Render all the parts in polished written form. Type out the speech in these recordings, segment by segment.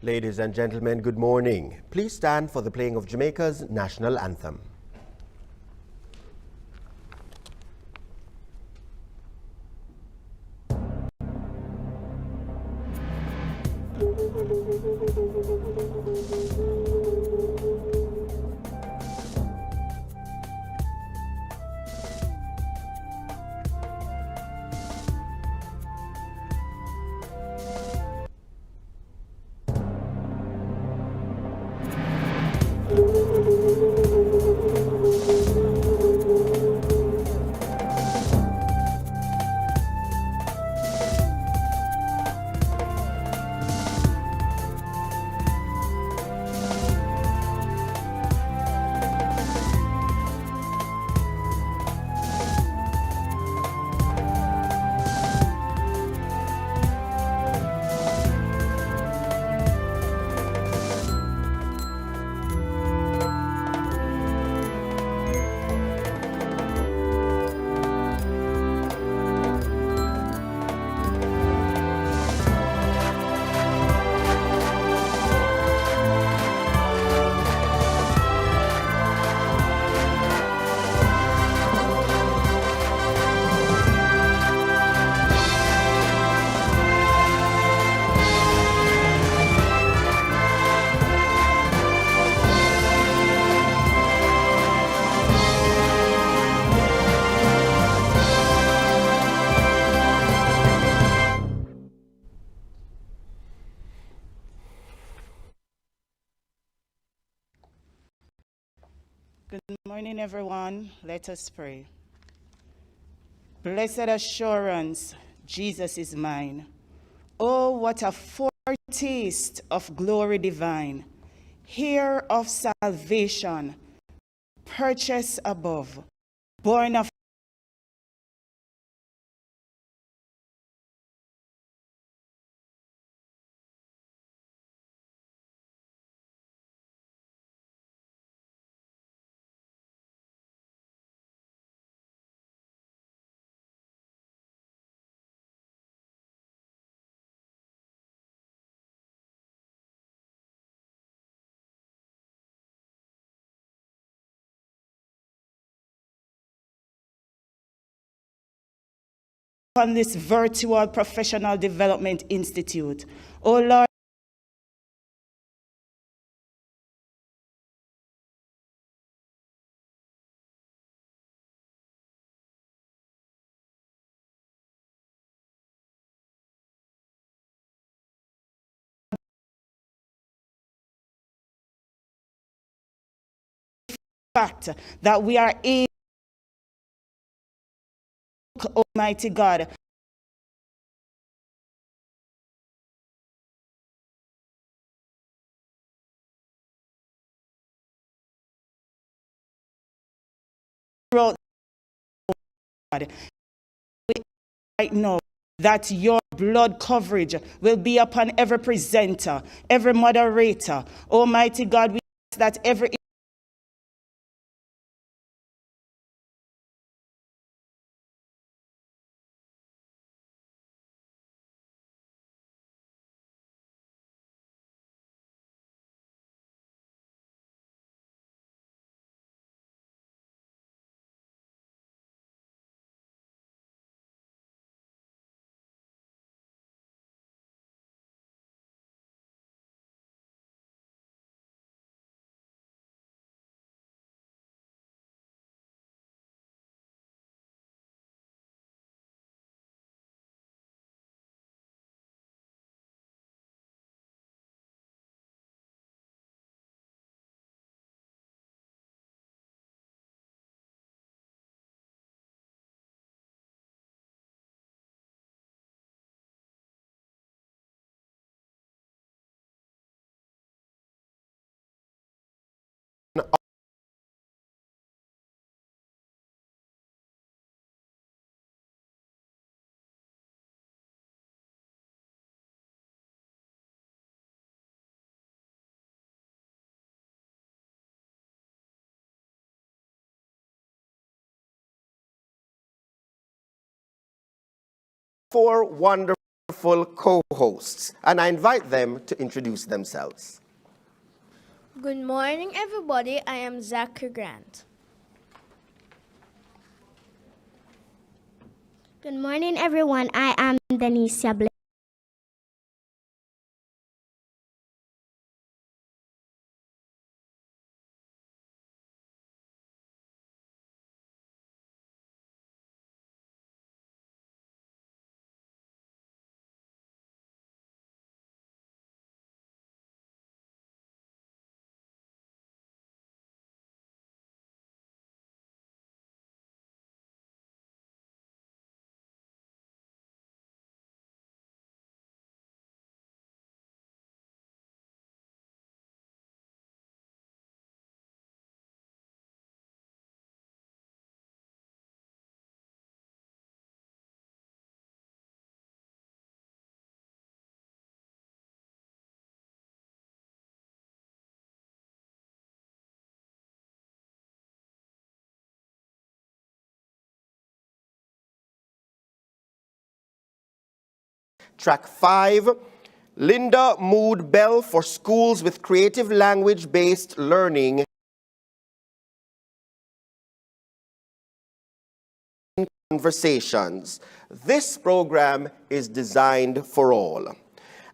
Ladies and gentlemen, good morning. Please stand for the playing of Jamaica's national anthem. Good morning, everyone. Let us pray. Blessed assurance, Jesus is mine. Oh, what a foretaste of glory divine. Heir of salvation, purchased above, born of on this virtual professional development institute. Oh Lord, fact that we are able, Almighty God, throughout God, right now, that your blood coverage will be upon every presenter, every moderator. Almighty God, we ask that every Four wonderful full co-hosts, and I invite them to introduce themselves. Good morning, everybody. I am Zachary Grant. Good morning, everyone. I am Denicia Blake. Track 5, Linda Mood Bell for schools with creative language-based learning conversations. This program is designed for all.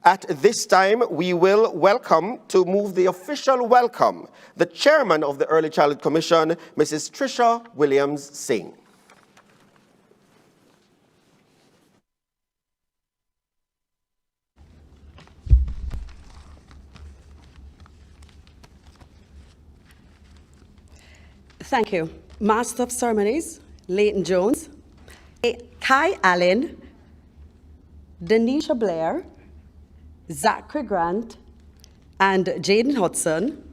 At this time, we will welcome, to move the official welcome, the chairman of the Early Childhood Commission, Mrs. Trisha Williams-Singh. Thank you. Master of Ceremonies, Leighton Jones, Kai Allen, Denisha Blair, Zachary Grant, and Jaden Hudson,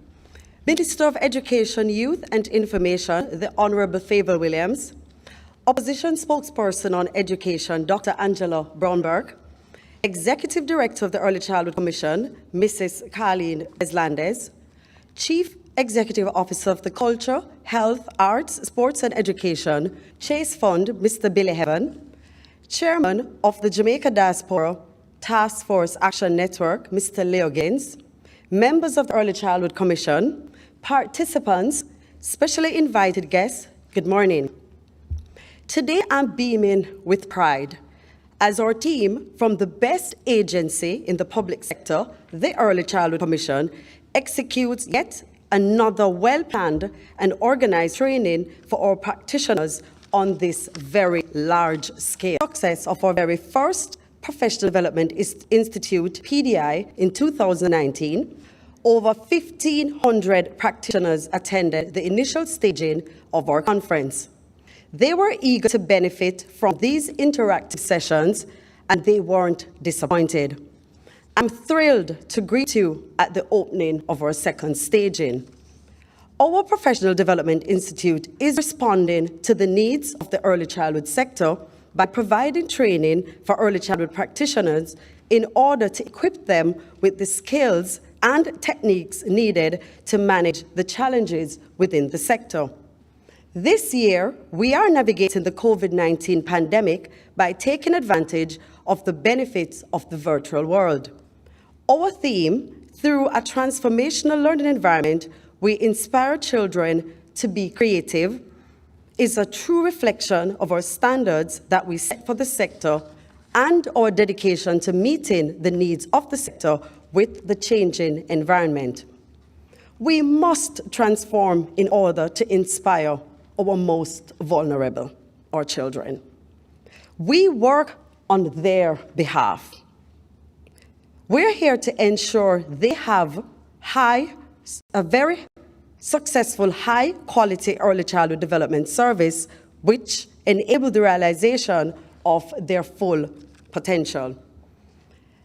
Minister of Education, Youth and Information, the Honorable Favour Williams, Opposition Spokesperson on Education, Dr. Angela Braunberg, Executive Director of the Early Childhood Commission, Mrs. Carleen Eslandes, Chief Executive Officer of the Culture, Health, Arts, Sports and Education, Chase Fund, Mr. Billy Heaven, Chairman of the Jamaica Diaspora Task Force Action Network, Mr. Leo Gaines, members of the Early Childhood Commission, participants, specially invited guests, good morning. Today I'm beaming with pride as our team from the best agency in the public sector, the Early Childhood Commission, executes yet another well-planned and organized training for our practitioners on this very large scale. Success of our very first Professional Development Institute, PDI, in 2019, over 1,500 practitioners attended the initial staging of our conference. They were eager to benefit from these interactive sessions, and they weren't disappointed. I'm thrilled to greet you at the opening of our second staging. Our Professional Development Institute is responding to the needs of the early childhood sector by providing training for early childhood practitioners in order to equip them with the skills and techniques needed to manage the challenges within the sector. This year, we are navigating the COVID-19 pandemic by taking advantage of the benefits of the virtual world. Our theme, through a transformational learning environment, we inspire children to be creative, is a true reflection of our standards that we set for the sector and our dedication to meeting the needs of the sector with the changing environment. We must transform in order to inspire our most vulnerable, our children. We work on their behalf. We're here to ensure they have a very successful, high-quality early childhood development service which enable the realization of their full potential.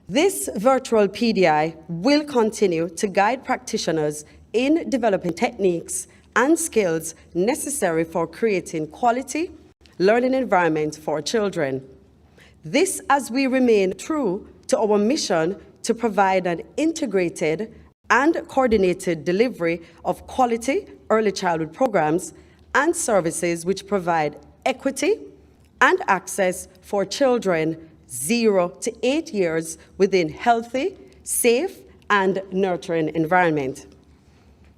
This virtual PDI will continue to guide practitioners in developing techniques and skills necessary for creating quality learning environments for children. This as we remain true to our mission to provide an integrated and coordinated delivery of quality early childhood programs and services which provide equity and access for children 0 to 8 years within healthy, safe, and nurturing environment.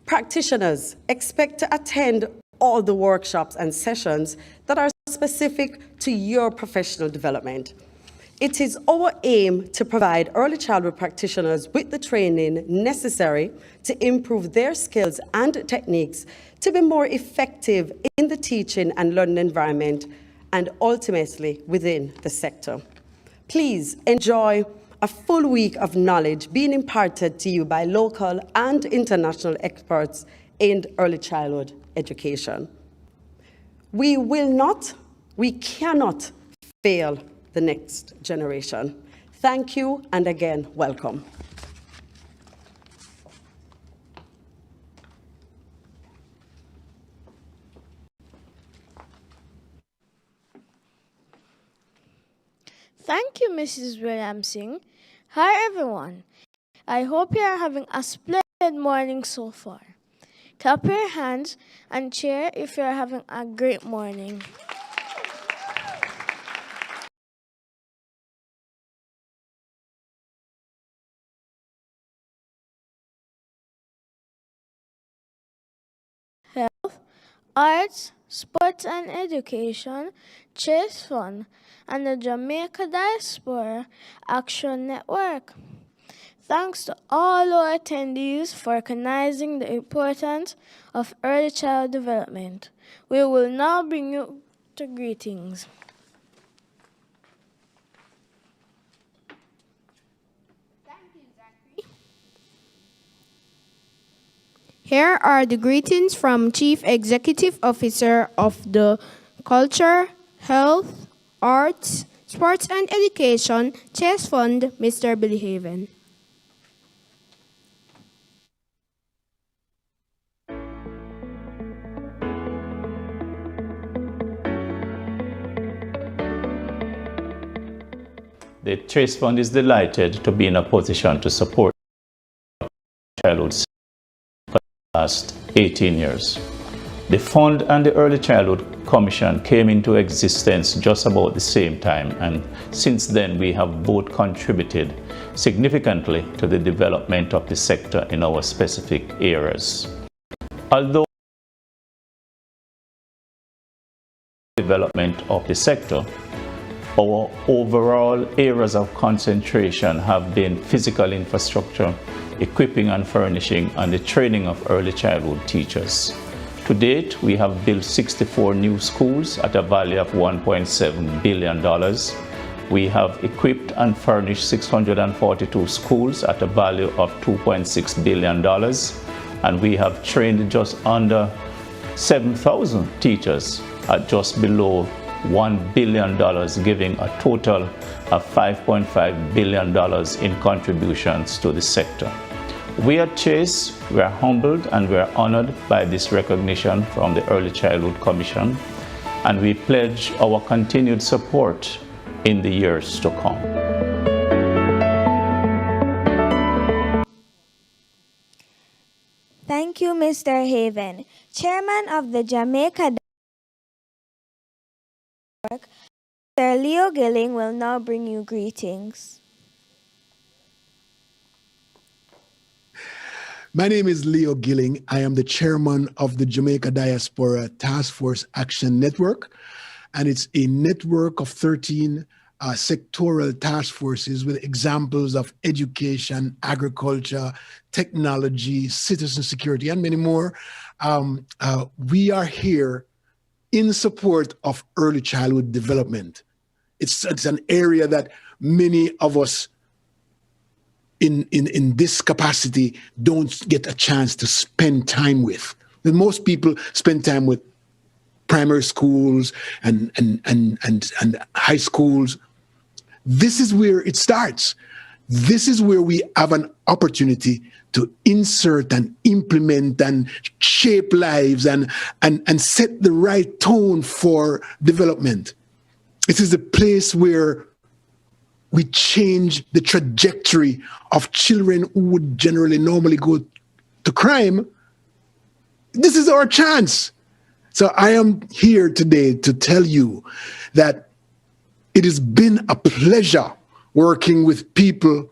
Practitioners expect to attend all the workshops and sessions that are specific to your professional development. It is our aim to provide early childhood practitioners with the training necessary to improve their skills and techniques to be more effective in the teaching and learning environment and ultimately within the sector. Please enjoy a full week of knowledge being imparted to you by local and international experts in early childhood education. We cannot fail the next generation. Thank you, and again, welcome. Thank you, Mrs. Williamson. Hi, everyone. I hope you are having a splendid morning so far. Clap your hands and cheer if you are having a great morning. Health, arts, sports and education, Chase Fund, and the Jamaica Diaspora Action Network. Thanks to all our attendees for recognizing the importance of early child development. We will now bring you to greetings. Here are the greetings from Chief Executive Officer of the Culture, Health, Arts, Sports and Education Chase Fund, Mr. Billy Haven. The Chase Fund is delighted to be in a position to support childhood for the last 18 years. The fund and the Early Childhood Commission came into existence just about the same time, and since then we have both contributed significantly to the development of the sector in our specific areas. Although development of the sector, our overall areas of concentration have been physical infrastructure, equipping and furnishing, and the training of early childhood teachers. To date, we have built 64 new schools at a value of $1.7 billion. We have equipped and furnished 642 schools at a value of $2.6 billion. And we have trained just under 7,000 teachers at just below $1 billion, giving a total of $5.5 billion in contributions to the sector. We at Chase, we are humbled and we are honored by this recognition from the Early Childhood Commission, and we pledge our continued support in the years to come. Thank you, Mr. Haven. Chairman of the Jamaica Network, Mr. Leo Gilling will now bring you greetings. My name is Leo Gilling. I am the chairman of the Jamaica Diaspora Task Force Action Network, and it's a network of 13 sectoral task forces with examples of education, agriculture, technology, citizen security, and many more. We are here in support of early childhood development. It's an area that many of us in this capacity don't get a chance to spend time with. Most people spend time with primary schools and high schools. This is where it starts. This is where we have an opportunity to insert and implement and shape lives and set the right tone for development. This is a place where we change the trajectory of children who would generally normally go to crime. This is our chance. So I am here today to tell you that it has been a pleasure working with people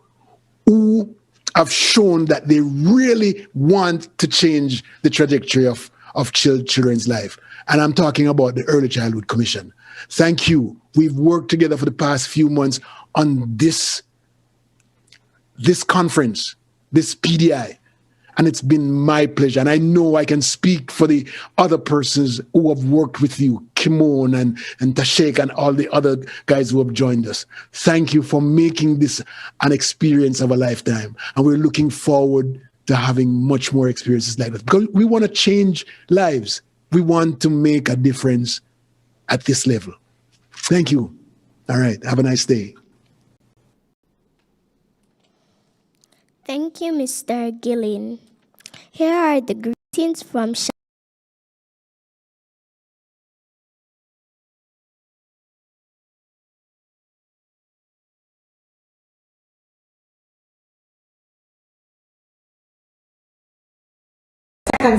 who have shown that they really want to change the trajectory of children's life. And I'm talking about the Early Childhood Commission. Thank you. We've worked together for the past few months on this conference, this PDI. And it's been my pleasure. And I know I can speak for the other persons who have worked with you, Kimon and Tashek and all the other guys who have joined us. Thank you for making this an experience of a lifetime. And we're looking forward to having much more experiences like that. Because we want to change lives. We want to make a difference at this level. Thank you. All right. Have a nice day. Thank you, Mr. Gillin. Here are the greetings from second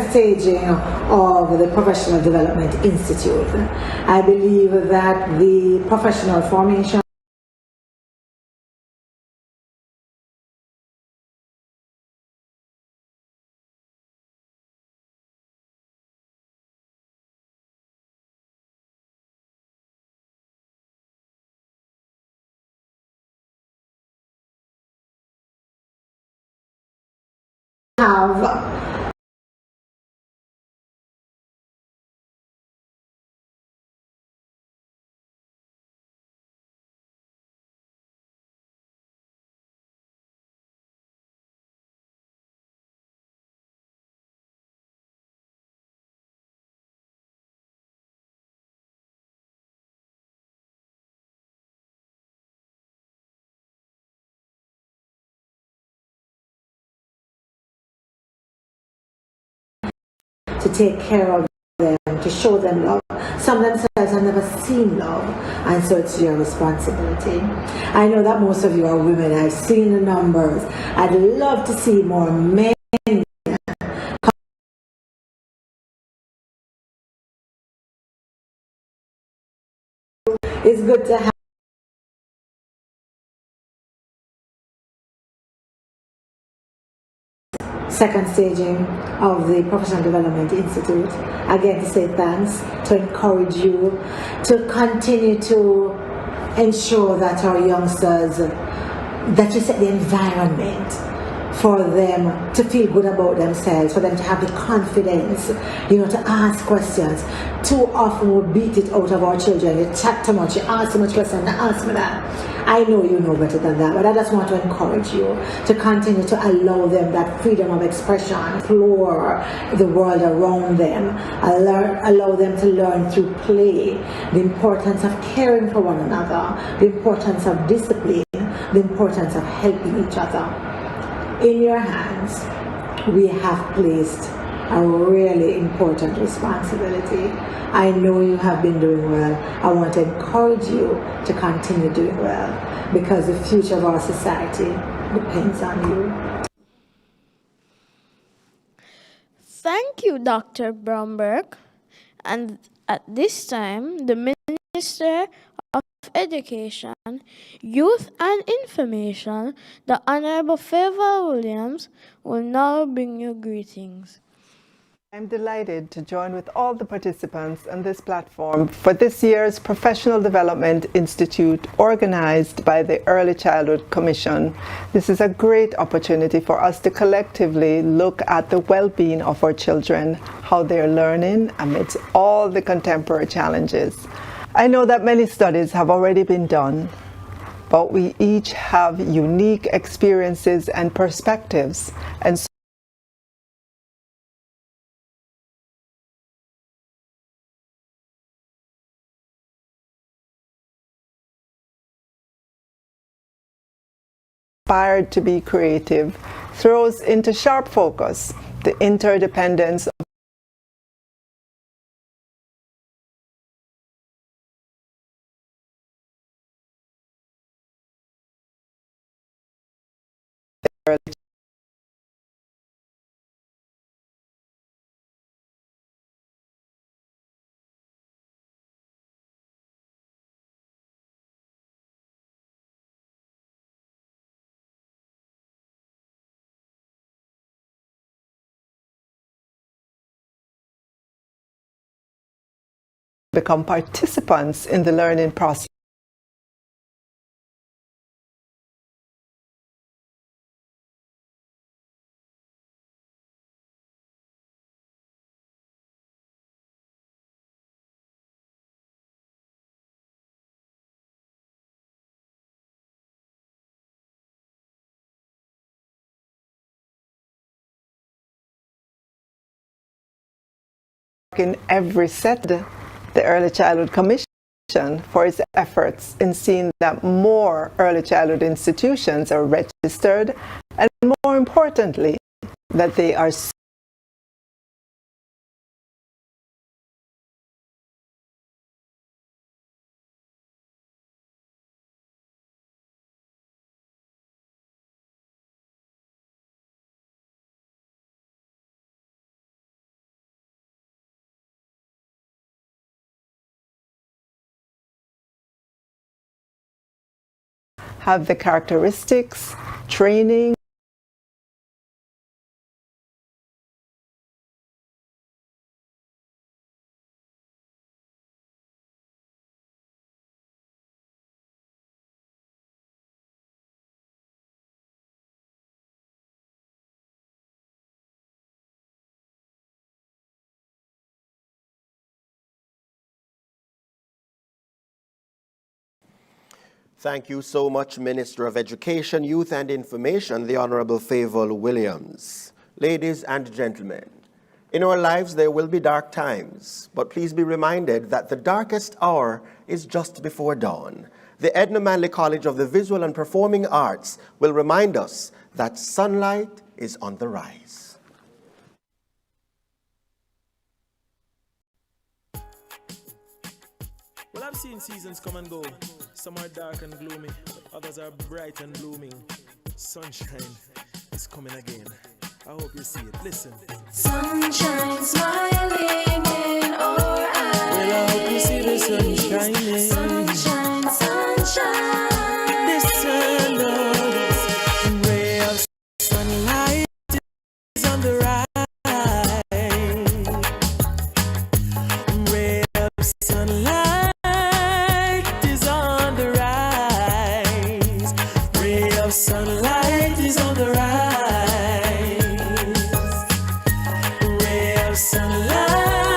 staging of the Professional Development Institute. I believe that the professional formation have to take care of them, to show them love. Some themselves have never seen love, and so it's your responsibility. I know that most of you are women. I've seen the numbers. I'd love to see more men. It's good to have second staging of the Professional Development Institute. Again, to say thanks, to encourage you to continue to ensure that our youngsters, that you set the environment for them to feel good about themselves, for them to have the confidence, to ask questions. Too often we beat it out of our children. You chat too much, you ask too much questions, ask me that. I know you know better than that, but I just want to encourage you to continue to allow them that freedom of expression, explore the world around them, allow them to learn through play, the importance of caring for one another, the importance of discipline, the importance of helping each other. In your hands, we have placed a really important responsibility. I know you have been doing well. I want to encourage you to continue doing well, because the future of our society depends on you. Thank you, Dr. Bromberg. And at this time, the Minister of Education, Youth and Information, the Honorable Favor Williams, will now bring you greetings. I'm delighted to join with all the participants on this platform for this year's Professional Development Institute organized by the Early Childhood Commission. This is a great opportunity for us to collectively look at the well-being of our children, how they're learning amidst all the contemporary challenges. I know that many studies have already been done, but we each have unique experiences and perspectives, and so inspired to be creative, throws into sharp focus the interdependence of become participants in the learning process. In every sector, the Early Childhood Commission for its efforts in seeing that more early childhood institutions are registered, and more importantly, that they are have the characteristics, training, Thank you so much, Minister of Education, Youth and Information, the Honorable Favour Williams. Ladies and gentlemen, in our lives there will be dark times, but please be reminded that the darkest hour is just before dawn. The Edna Manley College of the Visual and Performing Arts will remind us that sunlight is on the rise. Well, I've seen seasons come and go. Some are dark and gloomy, others are bright and blooming. Sunshine is coming again. I hope you see it. Listen. Sunshine smiling in our eyes. Well, I hope you see the sun shining. Sunshine, sunshine. This ray of sunlight is on the rise. Ray of sunlight. Sunlight is on the rise. Ray of sunlight.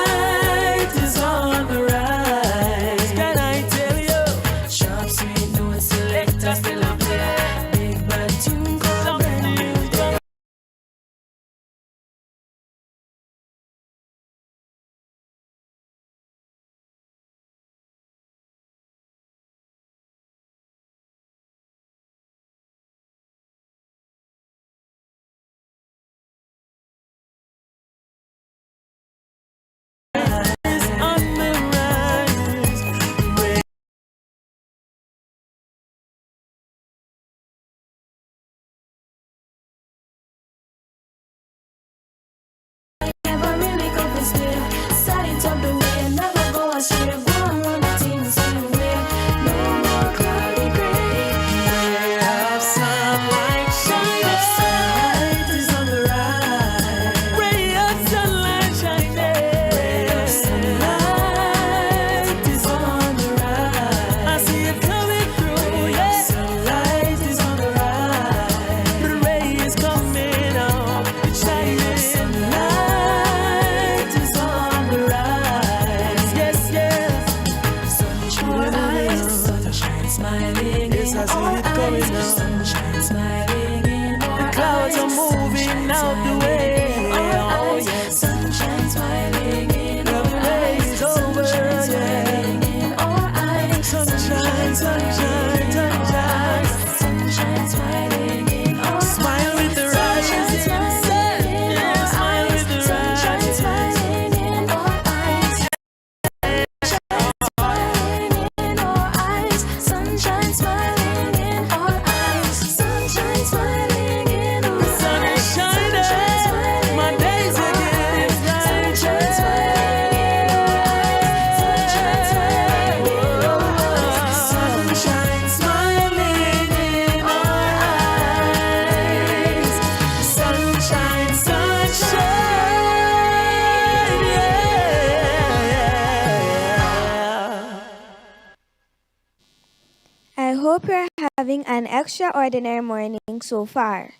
hope you're having an extraordinary morning so far.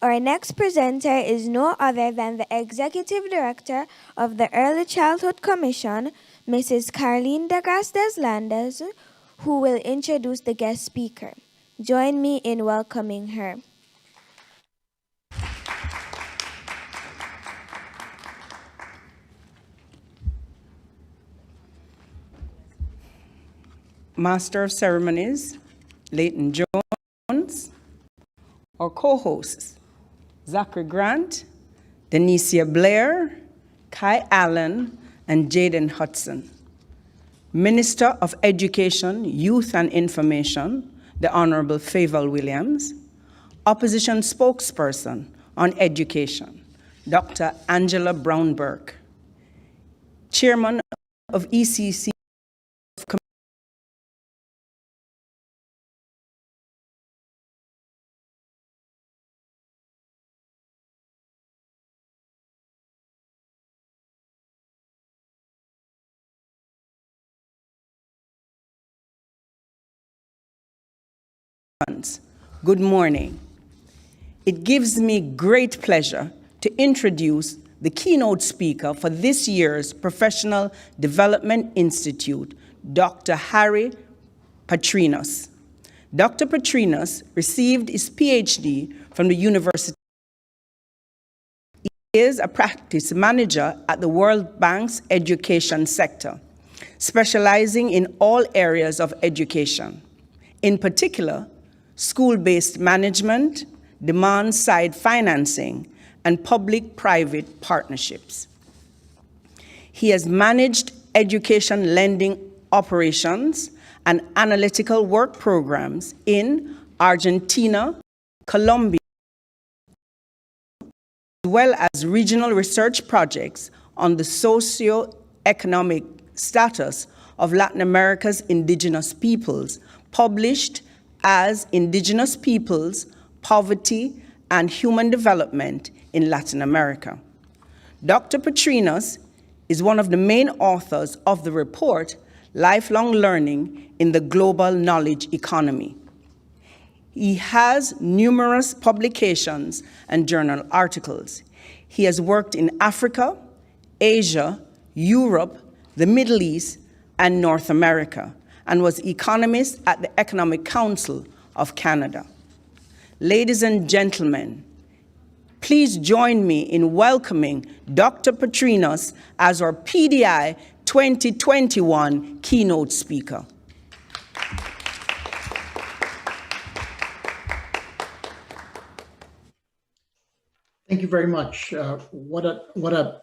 Our next presenter is no other than the Executive Director of the Early Childhood Commission, Mrs. Carlene Degas Deslandes, who will introduce the guest speaker. Join me in welcoming her. Master of Ceremonies, Leighton Jones, our co-hosts, Zachary Grant, Denicia Blair, Kai Allen, and Jaden Hudson. Minister of Education, Youth and Information, the Honorable Fayval Williams. Opposition Spokesperson on Education, Dr. Angela Brownberg. Chairman of ECC Good morning. It gives me great pleasure to introduce the keynote speaker for this year's Professional Development Institute, Dr. Harry Patrinos. Dr. Patrinos received his PhD from the University. He is a practice manager at the World Bank's education sector, specializing in all areas of education. In particular, school-based management, demand-side financing, and public-private partnerships. He has managed education lending operations and analytical work programs in Argentina, Colombia, as well as regional research projects on the socio-economic status of Latin America's indigenous peoples, published as Indigenous Peoples, Poverty, and Human Development in Latin America. Dr. Patrinos is one of the main authors of the report, Lifelong Learning in the Global Knowledge Economy. He has numerous publications and journal articles. He has worked in Africa, Asia, Europe, the Middle East, and North America, and was economist at the Economic Council of Canada. Ladies and gentlemen, please join me in welcoming Dr. Patrinos as our PDI 2021 keynote speaker. Thank you very much. What a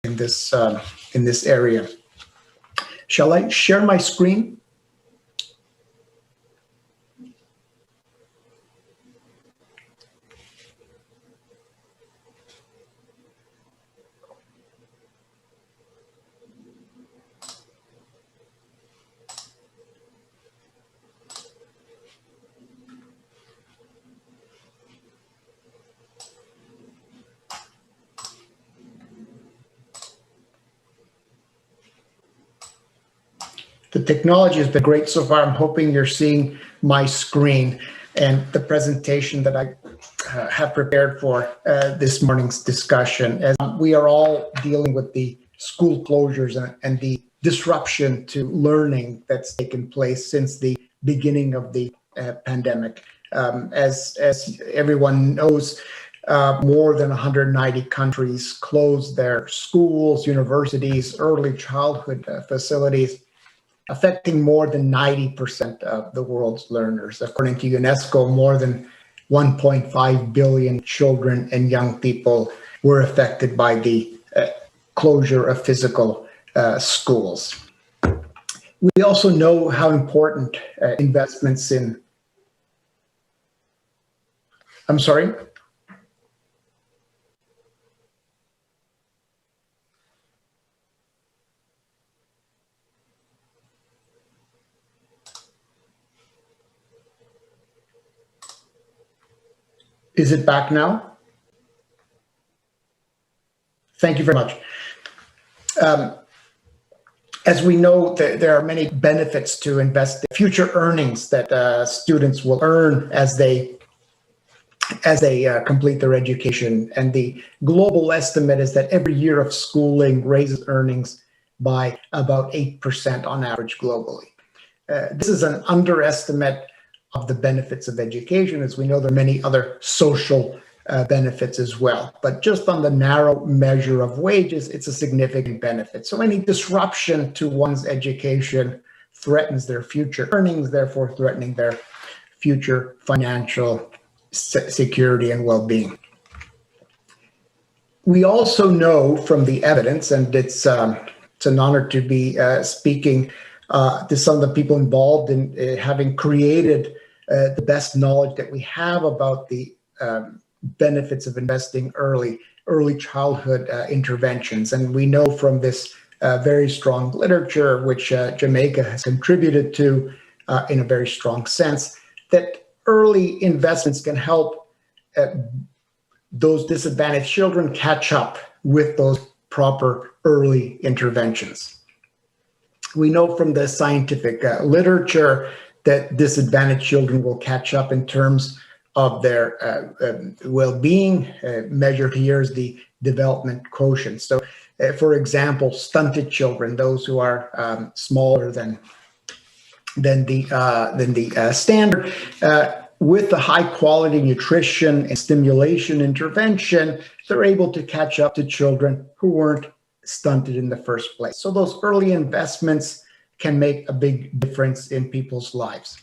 in this area. Shall I share my screen? The technology has been great so far. I'm hoping you're seeing my screen and the presentation that I have prepared for this morning's discussion. As we are all dealing with the school closures and the disruption to learning that's taken place since the beginning of the pandemic. As everyone knows, more than 190 countries closed their schools, universities, early childhood facilities, affecting more than 90% of the world's learners. According to UNESCO, more than 1.5 billion children and young people were affected by the closure of physical schools. We also know how important investments in, I'm sorry? Is it back now? Thank you very much. As we know, there are many benefits to invest in future earnings that students will earn as they complete their education. And the global estimate is that every year of schooling raises earnings by about 8% on average globally. This is an underestimate of the benefits of education. As we know, there are many other social benefits as well. But just on the narrow measure of wages, it's a significant benefit. So any disruption to one's education threatens their future earnings, therefore threatening their future financial security and well-being. We also know from the evidence, and it's an honor to be speaking to some of the people involved in having created the best knowledge that we have about the benefits of investing early childhood interventions. And we know from this very strong literature, which Jamaica has contributed to in a very strong sense, that early investments can help those disadvantaged children catch up with those proper early interventions. We know from the scientific literature that disadvantaged children will catch up in terms of their well-being. Measured here is the development quotient. So, for example, stunted children, those who are smaller than the standard, with the high quality nutrition and stimulation intervention, they're able to catch up to children who weren't stunted in the first place. So those early investments can make a big difference in people's lives.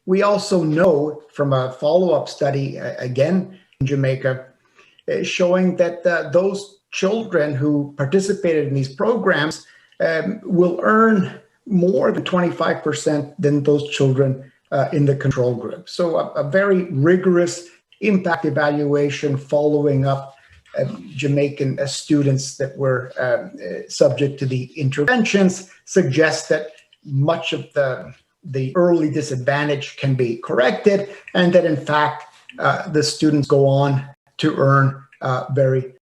We also know from a follow-up study, again in Jamaica, showing that those children who participated in these programs will earn more than 25% than those children in the control group. So a very rigorous impact evaluation following up Jamaican students that were subject to the interventions suggests that much of the early disadvantage can be corrected, and that in fact the students go on to earn very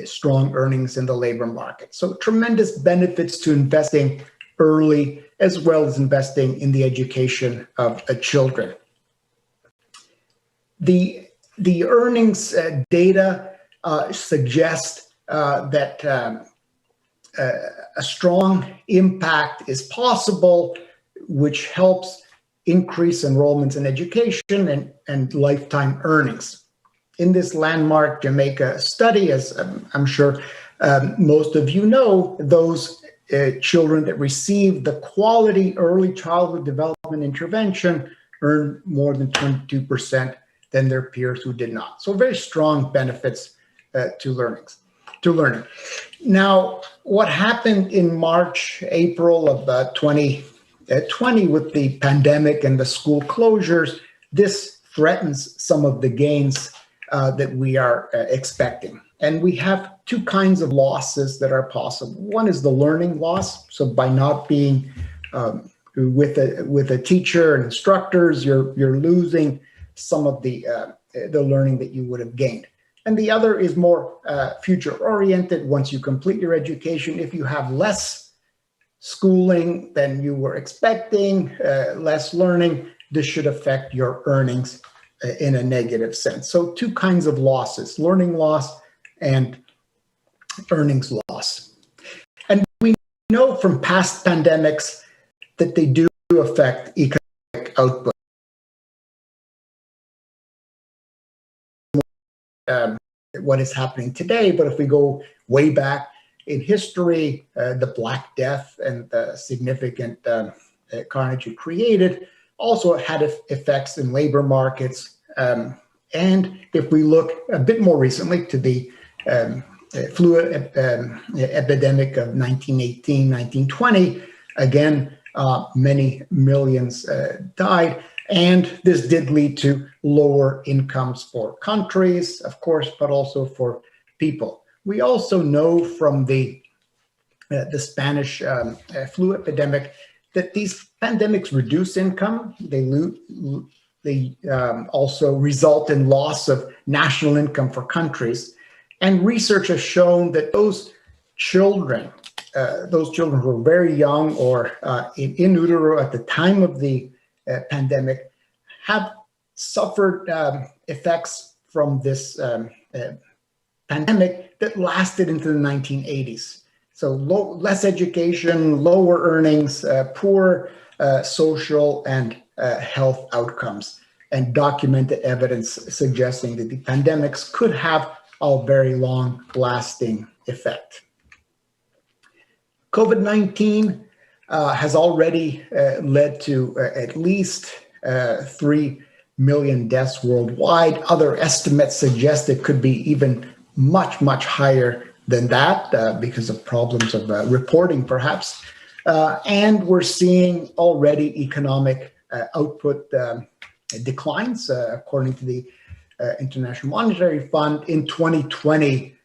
strong earnings in the labor market. So tremendous benefits to investing early, as well as investing in the education of children. The earnings data suggest that a strong impact is possible, which helps increase enrollments in education and lifetime earnings. In this landmark Jamaica study, as I'm sure most of you know, those children that receive the quality early childhood development intervention earn more than 22% than their peers who did not. So very strong benefits to learning. Now, what happened in March, April of 2020 with the pandemic and the school closures, this threatens some of the gains that we are expecting. And we have two kinds of losses that are possible. One is the learning loss. So by not being with a teacher and instructors, you're losing some of the learning that you would have gained. And the other is more future oriented. Once you complete your education, if you have less schooling than you were expecting, less learning, this should affect your earnings in a negative sense. So two kinds of losses: learning loss and earnings loss. And we know from past pandemics that they do affect economic output. what is happening today, but if we go way back in history, the Black Death and the significant carnage it created also had effects in labor markets. And if we look a bit more recently to the flu epidemic of 1918, 1920, again, many millions died. And this did lead to lower incomes for countries, of course, but also for people. We also know from the Spanish flu epidemic that these pandemics reduce income. They also result in loss of national income for countries. And research has shown that those children who were very young or in utero at the time of the pandemic have suffered effects from this pandemic that lasted into the 1980s. So less education, lower earnings, poor social and health outcomes, and documented evidence suggesting that the pandemics could have a very long-lasting effect. COVID-19 has already led to at least 3 million deaths worldwide. Other estimates suggest it could be even much, much higher than that because of problems of reporting, perhaps. And we're seeing already economic output declines, according to the International Monetary Fund. In 2020,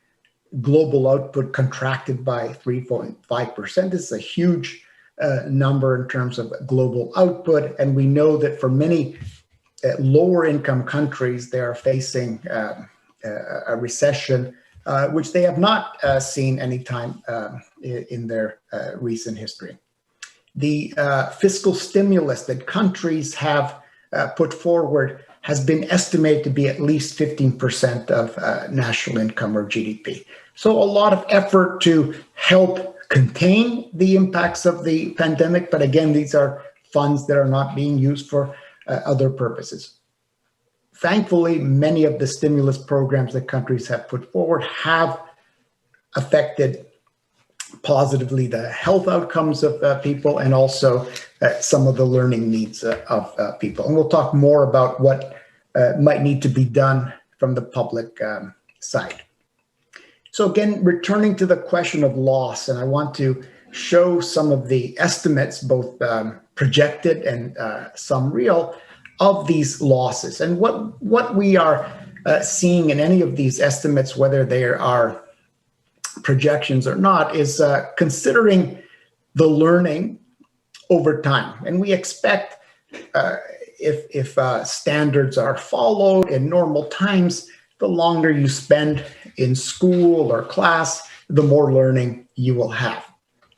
global output contracted by 3.5%. This is a huge number in terms of global output. And we know that for many lower income countries, they are facing a recession, which they have not seen any time in their recent history. The fiscal stimulus that countries have put forward has been estimated to be at least 15% of national income or GDP. So a lot of effort to help contain the impacts of the pandemic. But again, these are funds that are not being used for other purposes. Thankfully, many of the stimulus programs that countries have put forward have affected positively the health outcomes of people and also some of the learning needs of people. And we'll talk more about what might need to be done from the public side. So again, returning to the question of loss, and I want to show some of the estimates, both projected and some real, of these losses. And what we are seeing in any of these estimates, whether they are projections or not, is considering the learning over time. And we expect if standards are followed in normal times, the longer you spend in school or class, the more learning you will have.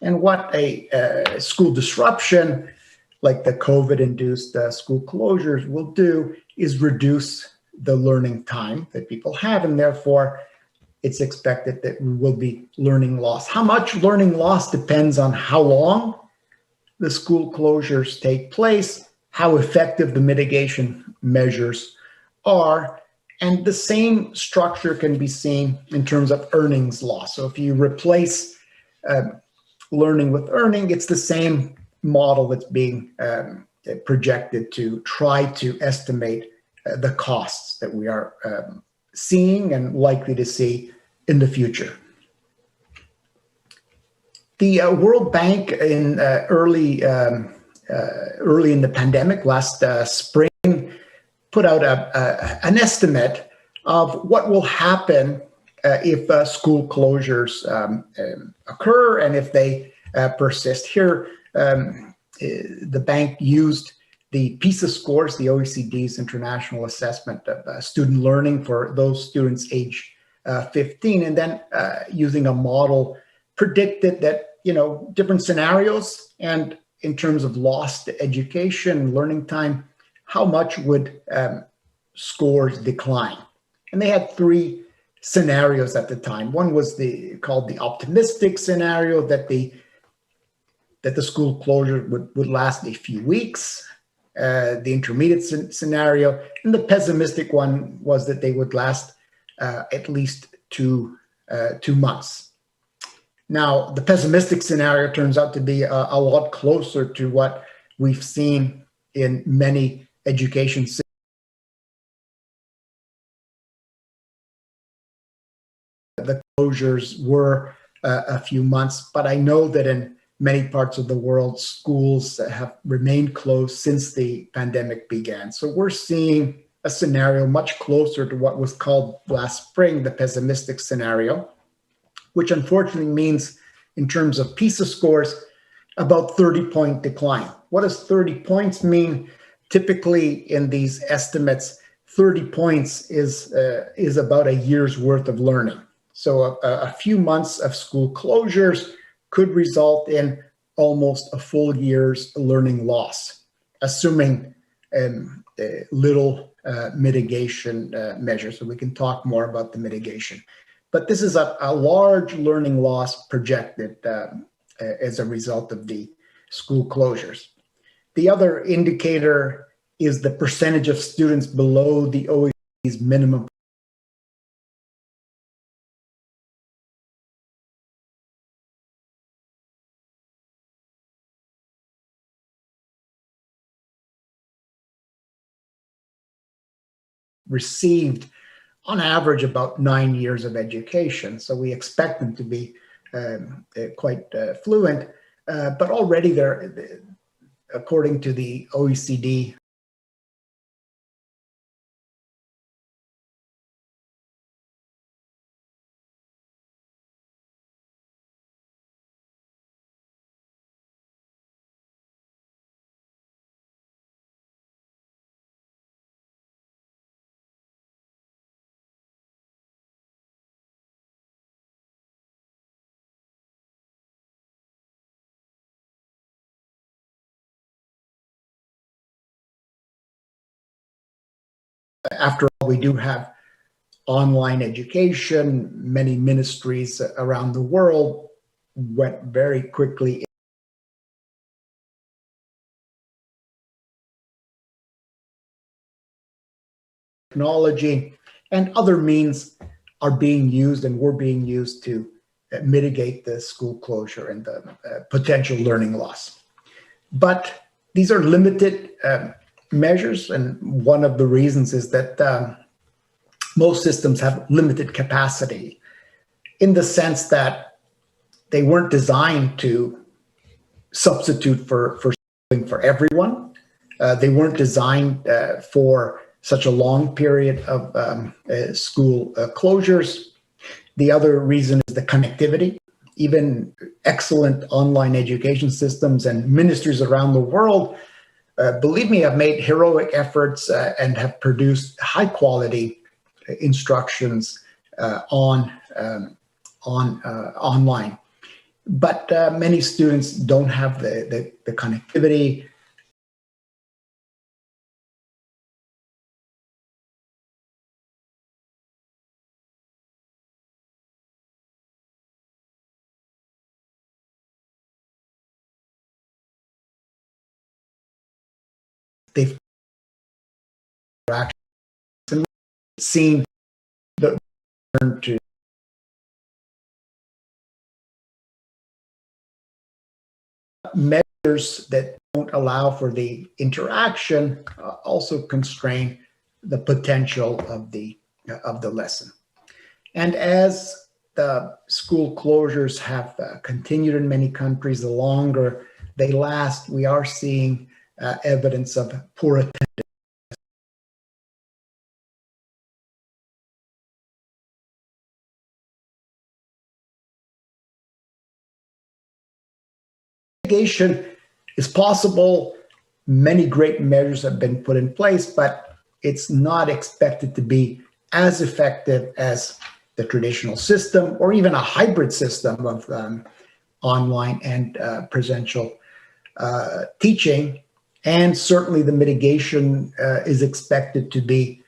And what a school disruption like the COVID-induced school closures will do is reduce the learning time that people have, and therefore it's expected that we will be learning loss. How much learning loss depends on how long the school closures take place, how effective the mitigation measures are, and the same structure can be seen in terms of earnings loss. So if you replace learning with earning, it's the same model that's being projected to try to estimate the costs that we are seeing and likely to see in the future. The World Bank in early in the pandemic last spring put out an estimate of what will happen if school closures occur and if they persist. Here, the bank used the PISA scores, the OECD's international assessment of student learning for those students age 15, and then using a model predicted that, different scenarios and in terms of lost education, learning time, how much would scores decline? And they had three scenarios at the time. One was called the optimistic scenario, that the school closure would last a few weeks, the intermediate scenario, and the pessimistic one was that they would last at least 2 months. Now, the pessimistic scenario turns out to be a lot closer to what we've seen in many education systems. The closures were a few months, but I know that in many parts of the world, schools have remained closed since the pandemic began. So we're seeing a scenario much closer to what was called last spring, the pessimistic scenario, which unfortunately means, in terms of PISA scores, about 30-point decline. What does 30 points mean? Typically in these estimates, 30 points is about a year's worth of learning. So a few months of school closures could result in almost a full year's learning loss, assuming little mitigation measures. So we can talk more about the mitigation. But this is a large learning loss projected as a result of the school closures. The other indicator is the percentage of students below the OECD's minimum. Received on average about 9 years of education. So we expect them to be quite fluent, but already they're, according to the OECD, after all, we do have online education. Many ministries around the world went very quickly. Technology and other means are being used and were being used to mitigate the school closure and the potential learning loss. But these are limited measures, and one of the reasons is that most systems have limited capacity in the sense that they weren't designed to substitute for schooling for everyone. They weren't designed for such a long period of school closures. The other reason is the connectivity. Even excellent online education systems and ministries around the world, believe me, have made heroic efforts and have produced high quality instructions online. But many students don't have the connectivity. They've seen the turn to measures that don't allow for the interaction also constrain the potential of the lesson. And as the school closures have continued in many countries, the longer they last, we are seeing evidence of poor attendance. Mitigation is possible. Many great measures have been put in place, but it's not expected to be as effective as the traditional system or even a hybrid system of online and presential teaching. And certainly the mitigation is expected to be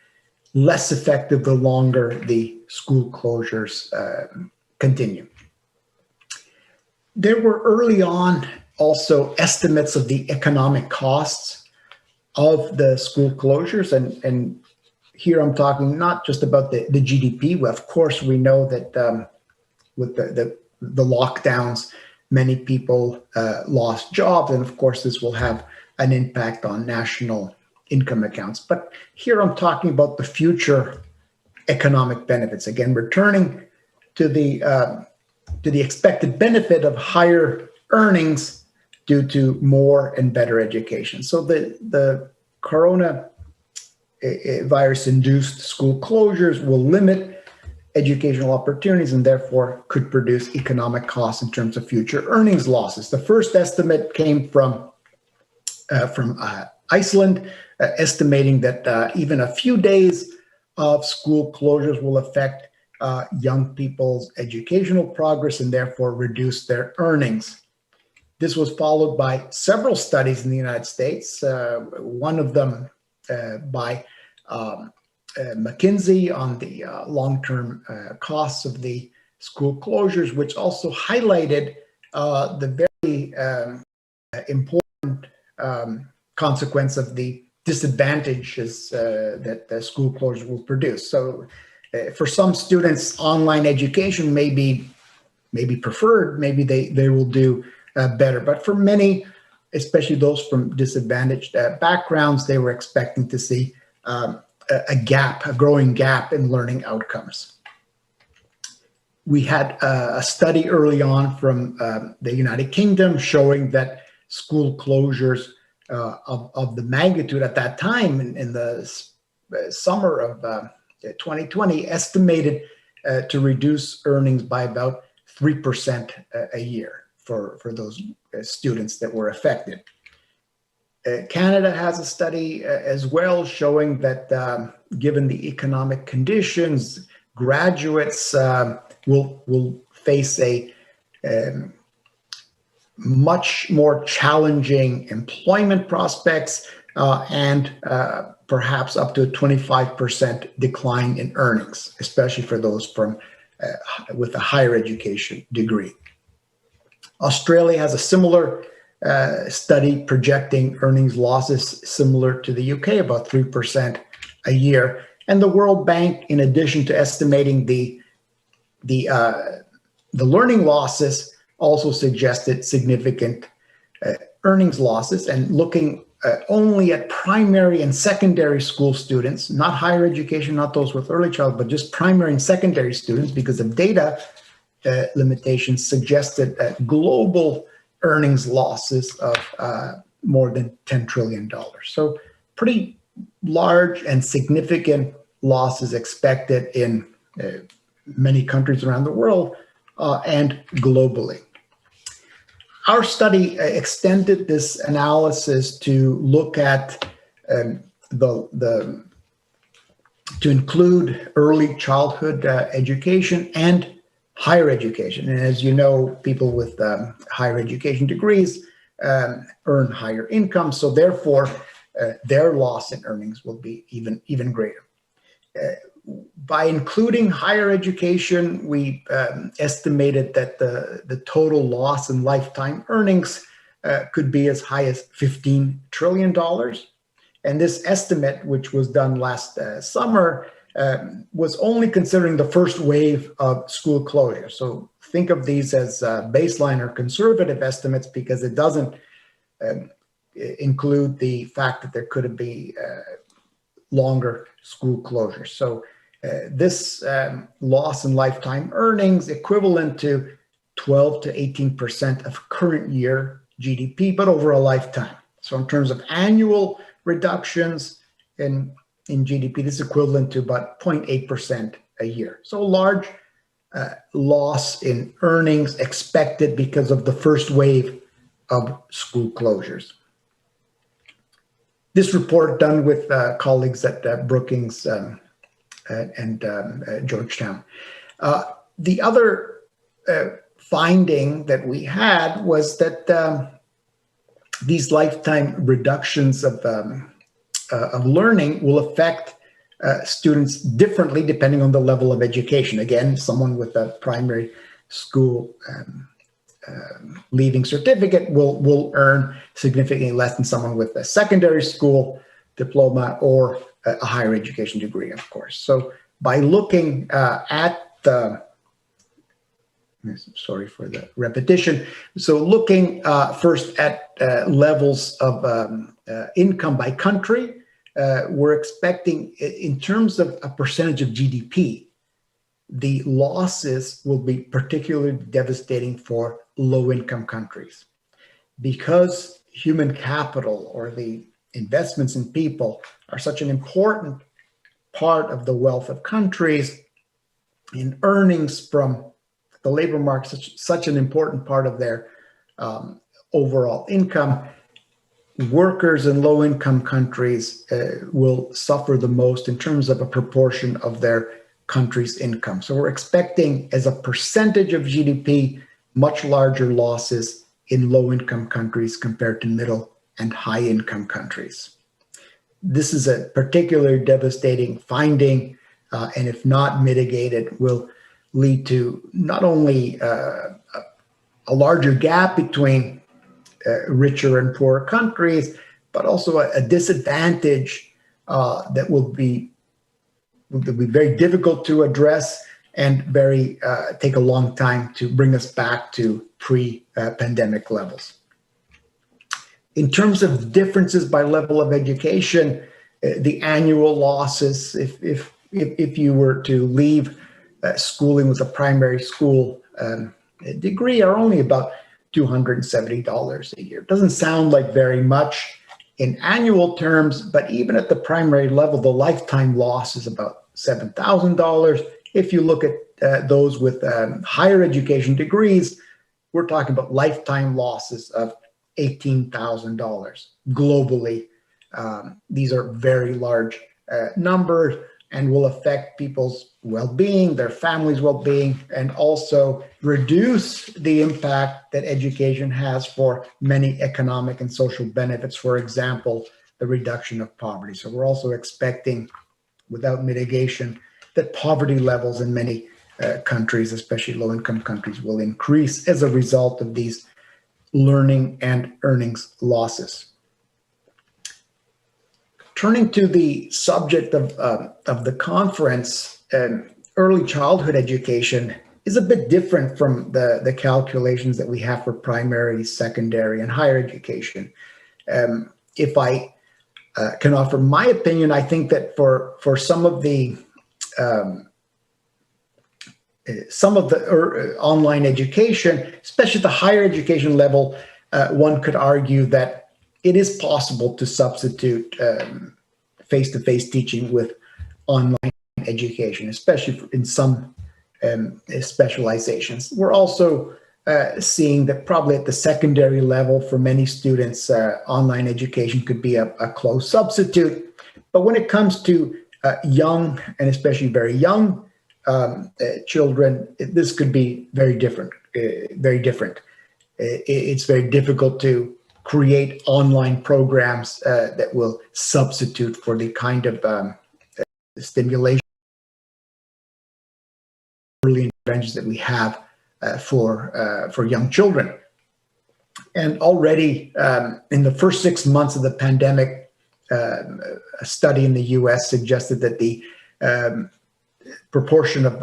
less effective the longer the school closures continue. There were early on also estimates of the economic costs of the school closures, and here I'm talking not just about the GDP. Of course, we know that with the lockdowns, many people lost jobs, and of course, this will have an impact on national income accounts. But here I'm talking about the future economic benefits. Again, returning to the expected benefit of higher earnings due to more and better education. So the corona virus-induced school closures will limit educational opportunities and therefore could produce economic costs in terms of future earnings losses. The first estimate came from Iceland, estimating that even a few days of school closures will affect young people's educational progress and therefore reduce their earnings. This was followed by several studies in the United States, one of them by McKinsey on the long-term costs of the school closures, which also highlighted the very important consequence of the disadvantages that the school closures will produce. So for some students, online education may be preferred, maybe they will do better. But for many, especially those from disadvantaged backgrounds, they were expecting to see a growing gap in learning outcomes. We had a study early on from the United Kingdom showing that school closures of the magnitude at that time in the summer of 2020 estimated to reduce earnings by about 3% a year for those students that were affected. Canada has a study as well showing that given the economic conditions, graduates will face a much more challenging employment prospects and perhaps up to a 25% decline in earnings, especially for those with a higher education degree. Australia has a similar study projecting earnings losses similar to the UK, about 3% a year. And the World Bank, in addition to estimating the learning losses, also suggested significant earnings losses, and looking only at primary and secondary school students, not higher education, not those with early childhood, but just primary and secondary students, because of data limitations, suggested global earnings losses of more than $10 trillion. So pretty large and significant losses expected in many countries around the world and globally. Our study extended this analysis to look at to include early childhood education and higher education. And as you know, people with higher education degrees earn higher income, so therefore their loss in earnings will be even greater. By including higher education, we estimated that the total loss in lifetime earnings could be as high as $15 trillion. And this estimate, which was done last summer, was only considering the first wave of school closure. So think of these as baseline or conservative estimates, because it doesn't include the fact that there could be longer school closures. So this loss in lifetime earnings equivalent to 12 to 18% of current year GDP, but over a lifetime. So in terms of annual reductions in GDP, this is equivalent to about 0.8% a year. So a large loss in earnings expected because of the first wave of school closures. This report, done with colleagues at Brookings and Georgetown. The other finding that we had was that these lifetime reductions of learning will affect students differently depending on the level of education. Again, someone with a primary school leaving certificate will earn significantly less than someone with a secondary school diploma or a higher education degree, of course. So by looking at the, sorry for the repetition. So looking first at levels of income by country, we're expecting, in terms of a percentage of GDP, the losses will be particularly devastating for low-income countries. Because human capital, or the investments in people, are such an important part of the wealth of countries, and earnings from the labor market such an important part of their overall income, workers in low-income countries will suffer the most in terms of a proportion of their country's income. So we're expecting, as a percentage of GDP, much larger losses in low-income countries compared to middle and high-income countries. This is a particularly devastating finding, and if not mitigated, will lead to not only a larger gap between richer and poorer countries, but also a disadvantage that will be very difficult to address and take a long time to bring us back to pre-pandemic levels. In terms of differences by level of education, the annual losses, if you were to leave schooling with a primary school degree, are only about $270 a year. Doesn't sound like very much in annual terms, but even at the primary level, the lifetime loss is about $7,000. If you look at those with higher education degrees, we're talking about lifetime losses of $18,000 globally. These are very large numbers and will affect people's well-being, their families' well-being, and also reduce the impact that education has for many economic and social benefits. For example, the reduction of poverty. So we're also expecting, without mitigation, that poverty levels in many countries, especially low-income countries, will increase as a result of these learning and earnings losses. Turning to the subject of the conference, early childhood education is a bit different from the calculations that we have for primary, secondary, and higher education. If I can offer my opinion, I think that for some of the online education, especially the higher education level, one could argue that it is possible to substitute face-to-face teaching with online education, especially in some specializations. We're also seeing that probably at the secondary level for many students, online education could be a close substitute. But when it comes to young, and especially very young children, this could be very different. It's very difficult to create online programs that will substitute for the kind of stimulation, early interventions that we have for young children. And already in the first 6 months of the pandemic, a study in the US suggested that the proportion of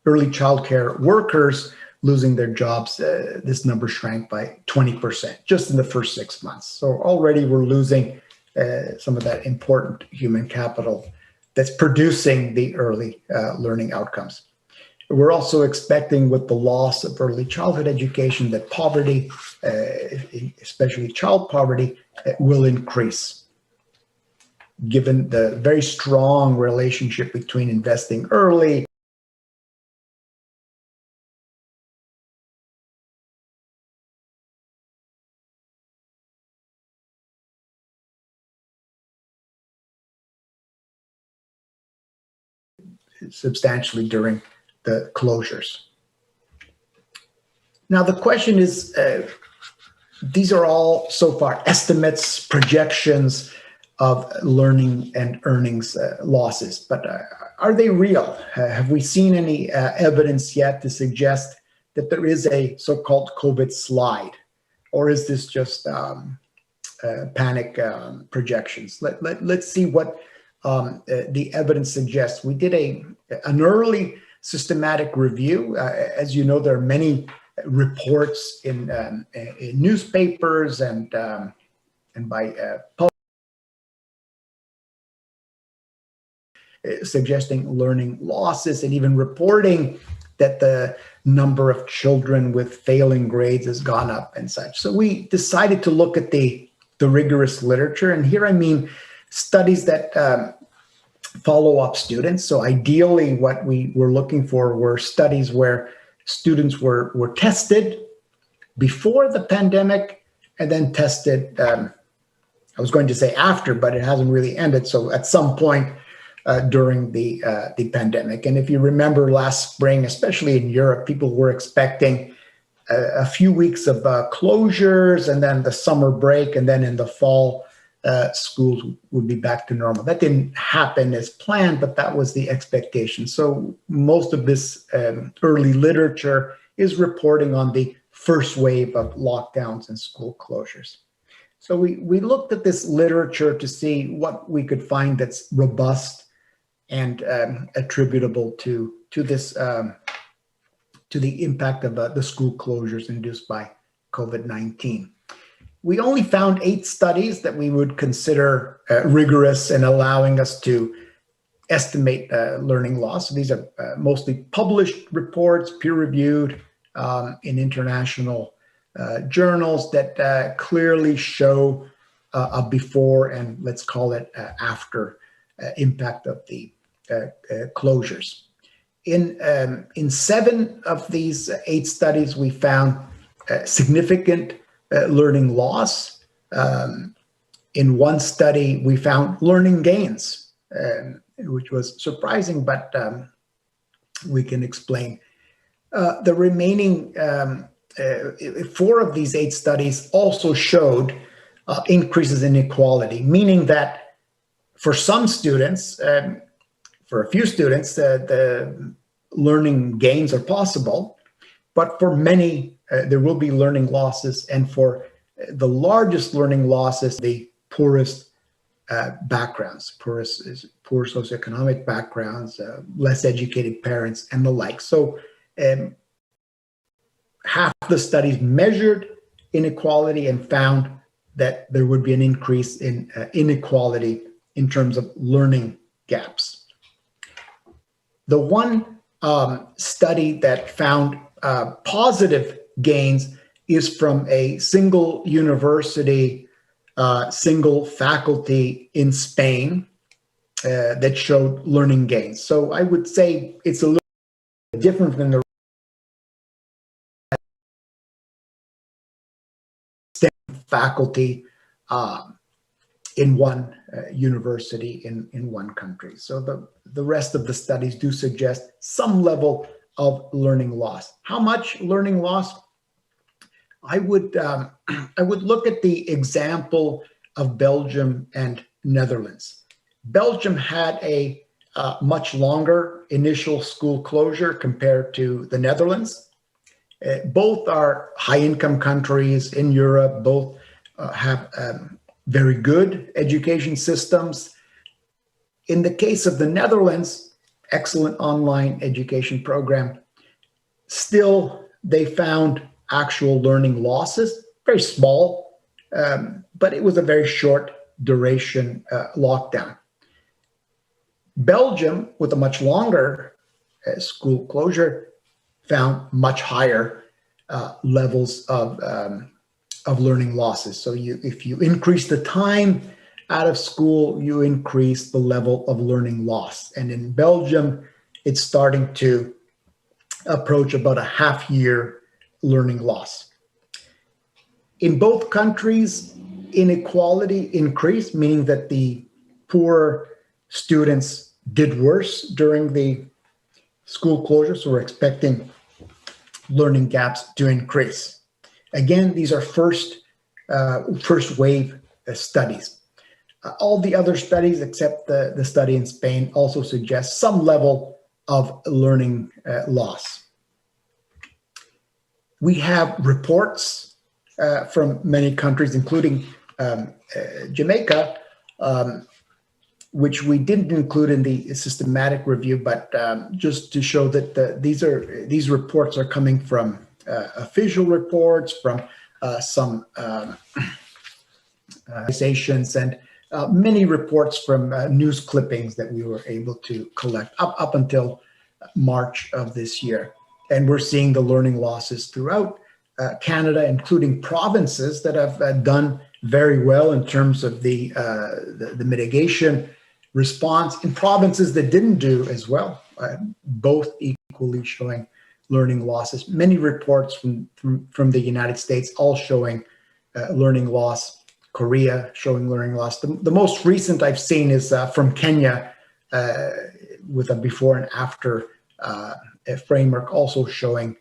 early childcare workers losing their jobs, this number shrank by 20% just in the first 6 months. So already we're losing some of that important human capital that's producing the early learning outcomes. We're also expecting, with the loss of early childhood education, that poverty, especially child poverty, will increase. Given the very strong relationship between investing early substantially during the closures. Now the question is, these are all so far estimates, projections of learning and earnings losses, but are they real? Have we seen any evidence yet to suggest that there is a so-called COVID slide? Or is this just panic projections. Let's see what the evidence suggests. We did an early systematic review. As you know, there are many reports in newspapers and by suggesting learning losses and even reporting that the number of children with failing grades has gone up and such. So we decided to look at the rigorous literature. And here I mean studies that follow up students. So ideally what we were looking for were studies where students were tested before the pandemic and then tested, I was going to say after, but it hasn't really ended. So at some point during the pandemic. And if you remember last spring, especially in Europe, people were expecting a few weeks of closures and then the summer break, and then in the fall, schools would be back to normal. That didn't happen as planned, but that was the expectation. So most of this early literature is reporting on the first wave of lockdowns and school closures. So we looked at this literature to see what we could find that's robust and attributable to this to the impact of the school closures induced by COVID-19. We only found 8 studies that we would consider rigorous and allowing us to estimate learning loss. So these are mostly published reports, peer-reviewed in international journals that clearly show a before and let's call it after impact of the closures. In 7 of these 8 studies, we found significant learning loss. In one study, we found learning gains, which was surprising, but we can explain. The remaining 4 of these 8 studies also showed increases in inequality, meaning that for some students, for a few students, the learning gains are possible, but for many, there will be learning losses. And for the largest learning losses, the poorest backgrounds, poor socioeconomic backgrounds, less educated parents, and the like. So half the studies measured inequality and found that there would be an increase in inequality in terms of learning gaps. The one study that found positive gains is from a single university, single faculty in Spain that showed learning gains. So I would say it's a little different than the faculty in one university in one country. So the rest of the studies do suggest some level of learning loss. How much learning loss? I would look at the example of Belgium and Netherlands. Belgium had a much longer initial school closure compared to the Netherlands. Both are high-income countries in Europe. Both have very good education systems. In the case of the Netherlands, excellent online education program. Still, they found actual learning losses, very small, but it was a very short duration lockdown. Belgium, with a much longer school closure, found much higher levels of learning losses. So if you increase the time out of school, you increase the level of learning loss. And in Belgium, it's starting to approach about a half-year learning loss. In both countries, inequality increased, meaning that the poor students did worse during the school closure, so we're expecting learning gaps to increase. Again, these are first wave studies. All the other studies, except the study in Spain, also suggest some level of learning loss. We have reports from many countries, including Jamaica, which we didn't include in the systematic review, but just to show that these reports are coming from official reports from some organizations and many reports from news clippings that we were able to collect up until March of this year. And we're seeing the learning losses throughout Canada, including provinces that have done very well in terms of the mitigation response, in provinces that didn't do as well, both equally showing learning losses. Many reports from the United States all showing learning loss, Korea showing learning loss. The most recent I've seen is from Kenya with a before and after framework also showing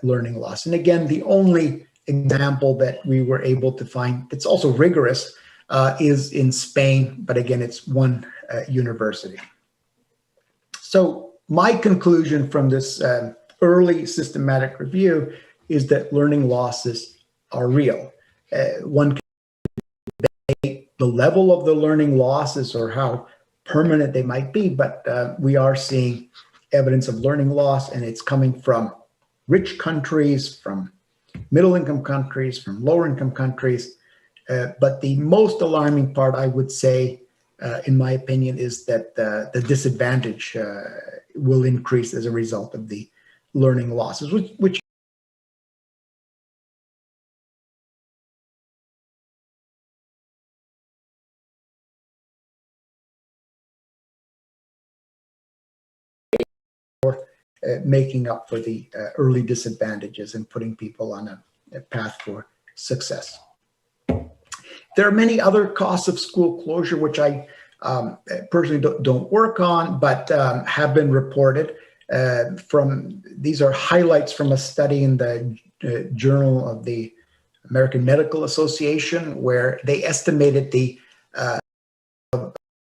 learning loss. And again, the only example that we were able to find that's also rigorous is in Spain, but again, it's one university. So my conclusion from this early systematic review is that learning losses are real. One can debate the level of the learning losses or how permanent they might be, but we are seeing evidence of learning loss, and it's coming from rich countries, from middle-income countries, from lower-income countries. But the most alarming part, I would say, in my opinion, is that the disadvantage will increase as a result of the learning losses, which making up for the early disadvantages and putting people on a path for success. There are many other costs of school closure, which I personally don't work on, but have been reported. These are highlights from a study in the Journal of the American Medical Association, where they estimated the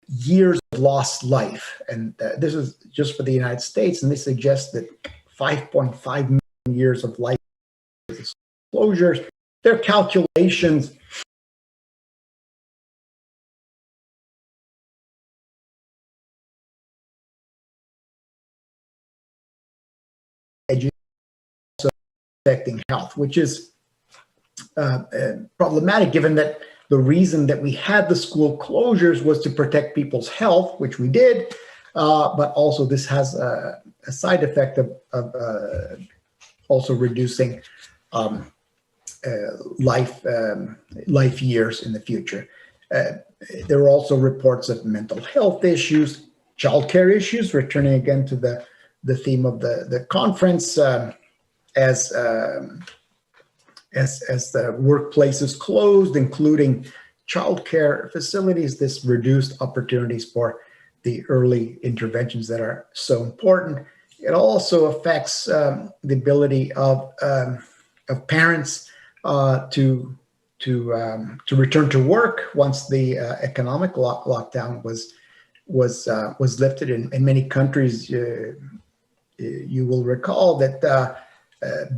years of lost life. And this is just for the United States, and they suggest that 5.5 million years of life closures. Their calculations affecting health, which is problematic given that the reason that we had the school closures was to protect people's health, which we did, but also this has a side effect of also reducing life years in the future. There are also reports of mental health issues, childcare issues, returning again to the theme of the conference, as the workplaces closed, including childcare facilities. This reduced opportunities for the early interventions that are so important. It also affects the ability of parents to return to work once the economic lockdown was lifted. In many countries, you will recall that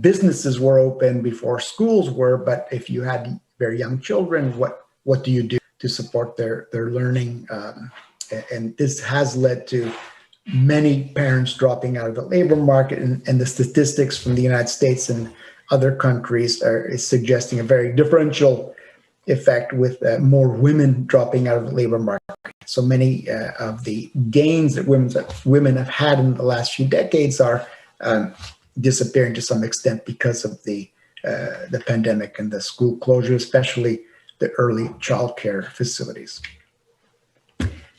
businesses were open before schools were, but if you had very young children, what do you do to support their learning? And this has led to many parents dropping out of the labor market, and the statistics from the United States and other countries is suggesting a very differential effect, with more women dropping out of the labor market. So many of the gains that women have had in the last few decades are disappearing to some extent because of the pandemic and the school closure, especially the early childcare facilities.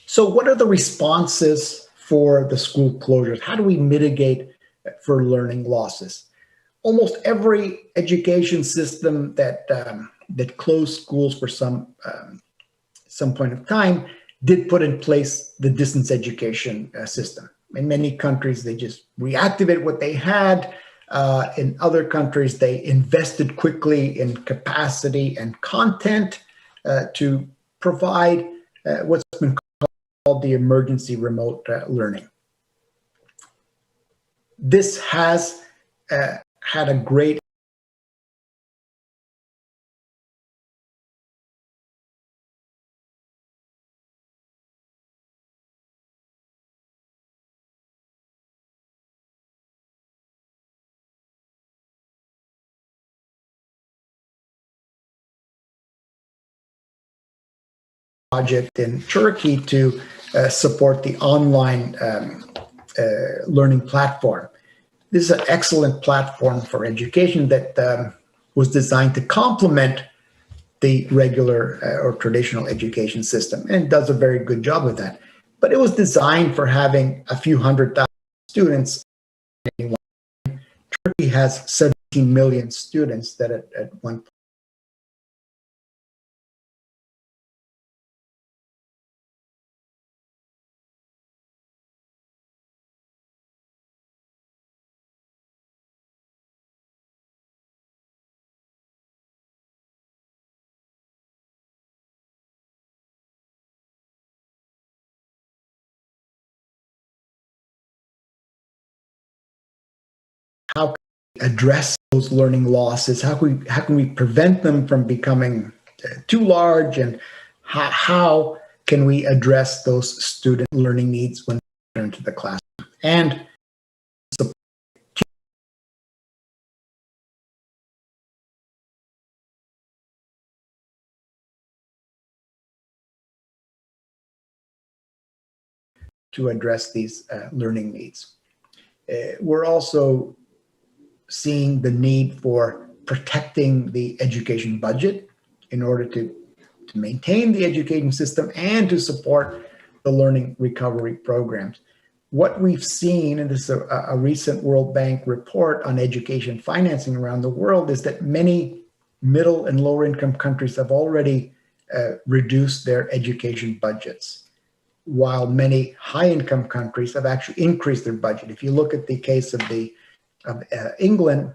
So what are the responses for the school closures? How do we mitigate for learning losses? Almost every education system that closed schools for some point of time did put in place the distance education system. In many countries, they just reactivated what they had. In other countries, they invested quickly in capacity and content to provide what's been called the emergency remote learning. This has had a great project in Turkey to support the online learning platform. This is an excellent platform for education that was designed to complement the regular or traditional education system and does a very good job with that. But it was designed for having a few 100,000 students. Turkey has 17 million students that at one point. How can we address those learning losses? How can we prevent them from becoming too large? And how can we address those student learning needs when they return to the classroom? And to address these learning needs. We're also seeing the need for protecting the education budget in order to maintain the education system and to support the learning recovery programs. What we've seen, and this is a recent World Bank report on education financing around the world, is that many middle and lower income countries have already reduced their education budgets, while many high income countries have actually increased their budget. If you look at the case of England,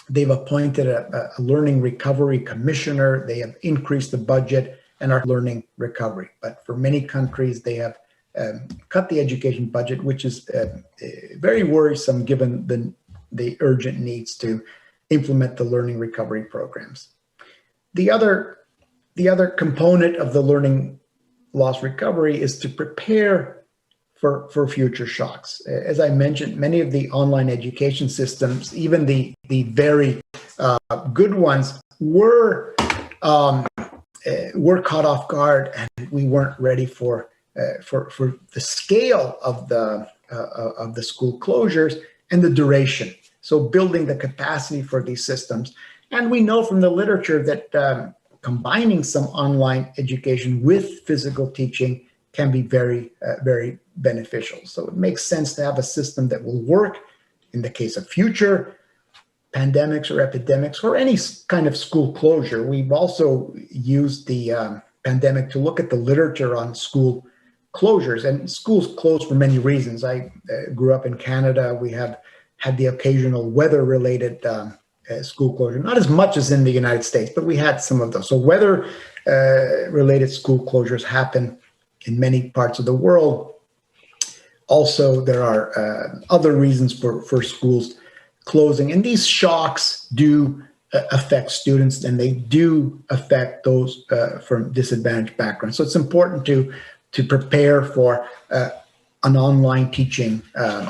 they've appointed a learning recovery commissioner. They have increased the budget and are learning recovery. But for many countries, they have cut the education budget, which is very worrisome given the urgent needs to implement the learning recovery programs. The other component of the learning loss recovery is to prepare for future shocks. As I mentioned, many of the online education systems, even the very good ones, were caught off guard, and we weren't ready for the scale of the school closures and the duration. So building the capacity for these systems, and we know from the literature that combining some online education with physical teaching can be very, very beneficial. So it makes sense to have a system that will work in the case of future pandemics or epidemics or any kind of school closure. We've also used the pandemic to look at the literature on school closures, and schools close for many reasons. I grew up in Canada. We have had the occasional weather-related school closure, not as much as in the United States, but we had some of those. So weather-related school closures happen in many parts of the world. Also, there are other reasons for schools closing, and these shocks do affect students, and they do affect those from disadvantaged backgrounds. So it's important to prepare for an online teaching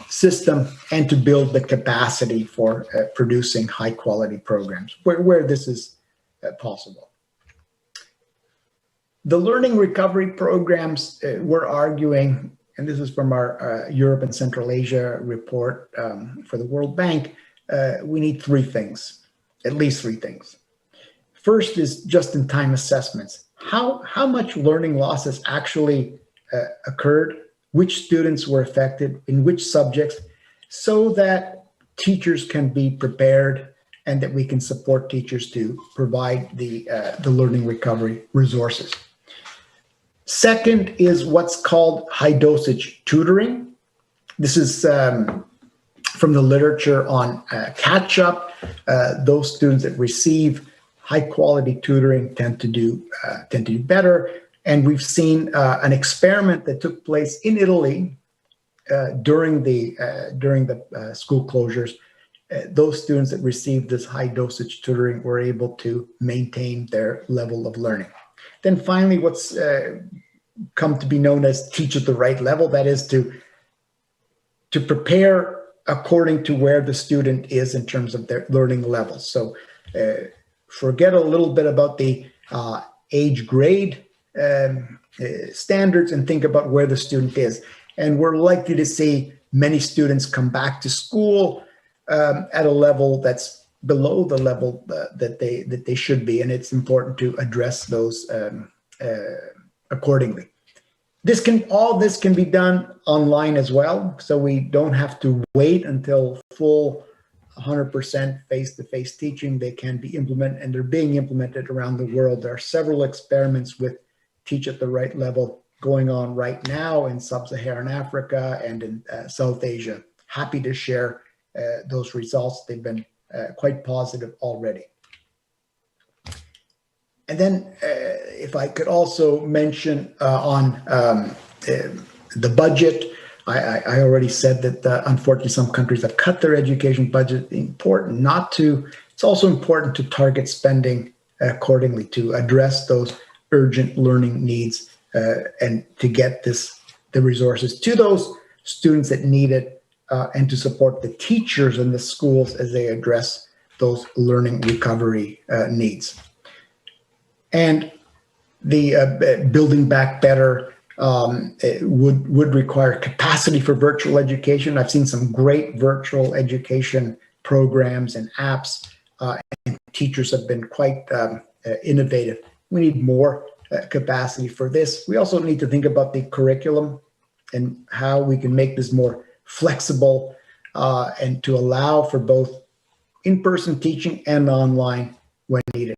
system and to build the capacity for producing high quality programs where this is possible. The learning recovery programs, we're arguing, and this is from our Europe and Central Asia report for the World Bank, we need three things, at least three things. First is just-in-time assessments. How much learning losses actually occurred, which students were affected, in which subjects, so that teachers can be prepared and that we can support teachers to provide the learning recovery resources. Second is what's called high dosage tutoring. This is from the literature on catch-up. Those students that receive high quality tutoring tend to do better. And we've seen an experiment that took place in Italy during the school closures. Those students that received this high dosage tutoring were able to maintain their level of learning. Then finally, what's come to be known as teach at the right level, that is to prepare according to where the student is in terms of their learning levels. So forget a little bit about the age grade standards and think about where the student is. And we're likely to see many students come back to school at a level that's below the level that they should be, and it's important to address those accordingly. All this can be done online as well, so we don't have to wait until full 100% face-to-face teaching. They can be implemented, and they're being implemented around the world. There are several experiments with Teach at the Right Level going on right now in Sub-Saharan Africa and in South Asia. Happy to share those results. They've been quite positive already. And then if I could also mention on the budget, I already said that unfortunately some countries have cut their education budget. It's also important to target spending accordingly to address those urgent learning needs and to get the resources to those students that need it and to support the teachers in the schools as they address those learning recovery needs. And the Building Back Better would require capacity for virtual education. I've seen some great virtual education programs and apps, and teachers have been quite innovative. We need more capacity for this. We also need to think about the curriculum and how we can make this more flexible and to allow for both in-person teaching and online when needed.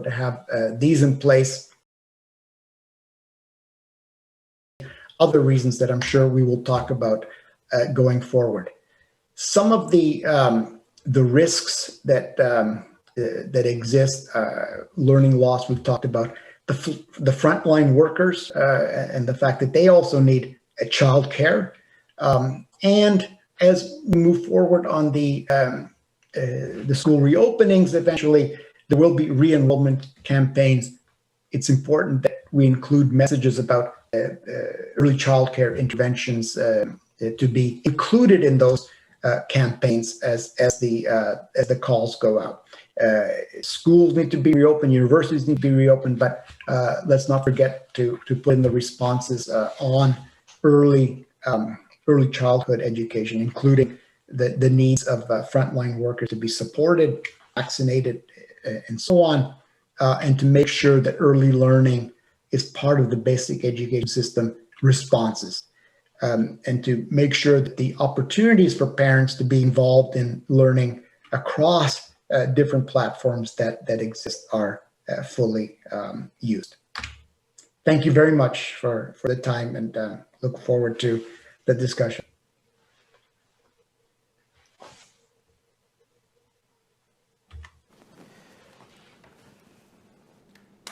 To have these in place. Other reasons that I'm sure we will talk about going forward. Some of the risks that that exist, learning loss we've talked about, the frontline workers and the fact that they also need child care. And as we move forward on the school reopenings, eventually there will be re-enrollment campaigns. It's important that we include messages about early childcare interventions to be included in those campaigns as the calls go out. Schools need to be reopened, universities need to be reopened, but let's not forget to put in the responses on early childhood education, including the needs of frontline workers to be supported, vaccinated, and so on, and to make sure that early learning is part of the basic education system responses, and to make sure that the opportunities for parents to be involved in learning across different platforms that exist are fully used. Thank you very much for the time, and look forward to the discussion.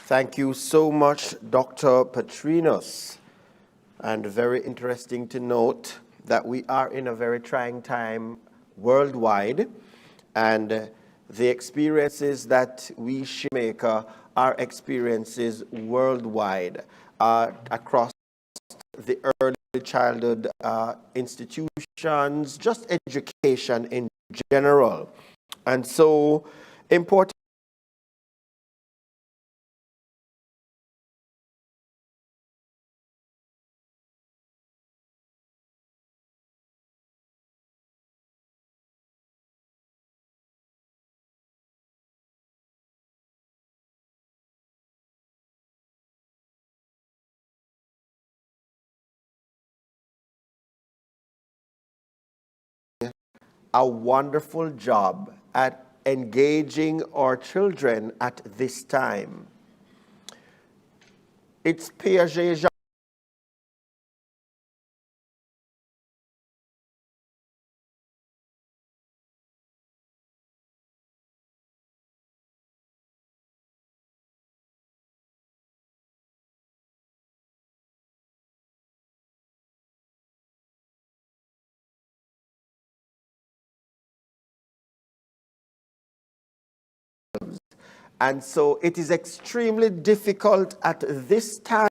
Thank you so much, Dr. Petrinos. And very interesting to note that we are in a very trying time worldwide, and the experiences that we make are experiences worldwide across the early childhood institutions, just education in general. And so important a wonderful job at engaging our children at this time. It's Piaget And so it is extremely difficult at this time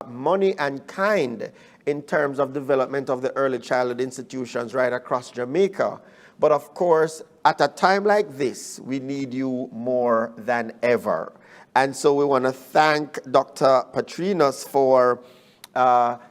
money and kind in terms of development of the early childhood institutions right across Jamaica. But of course, at a time like this, we need you more than ever. And so we want to thank Dr. Patrinus for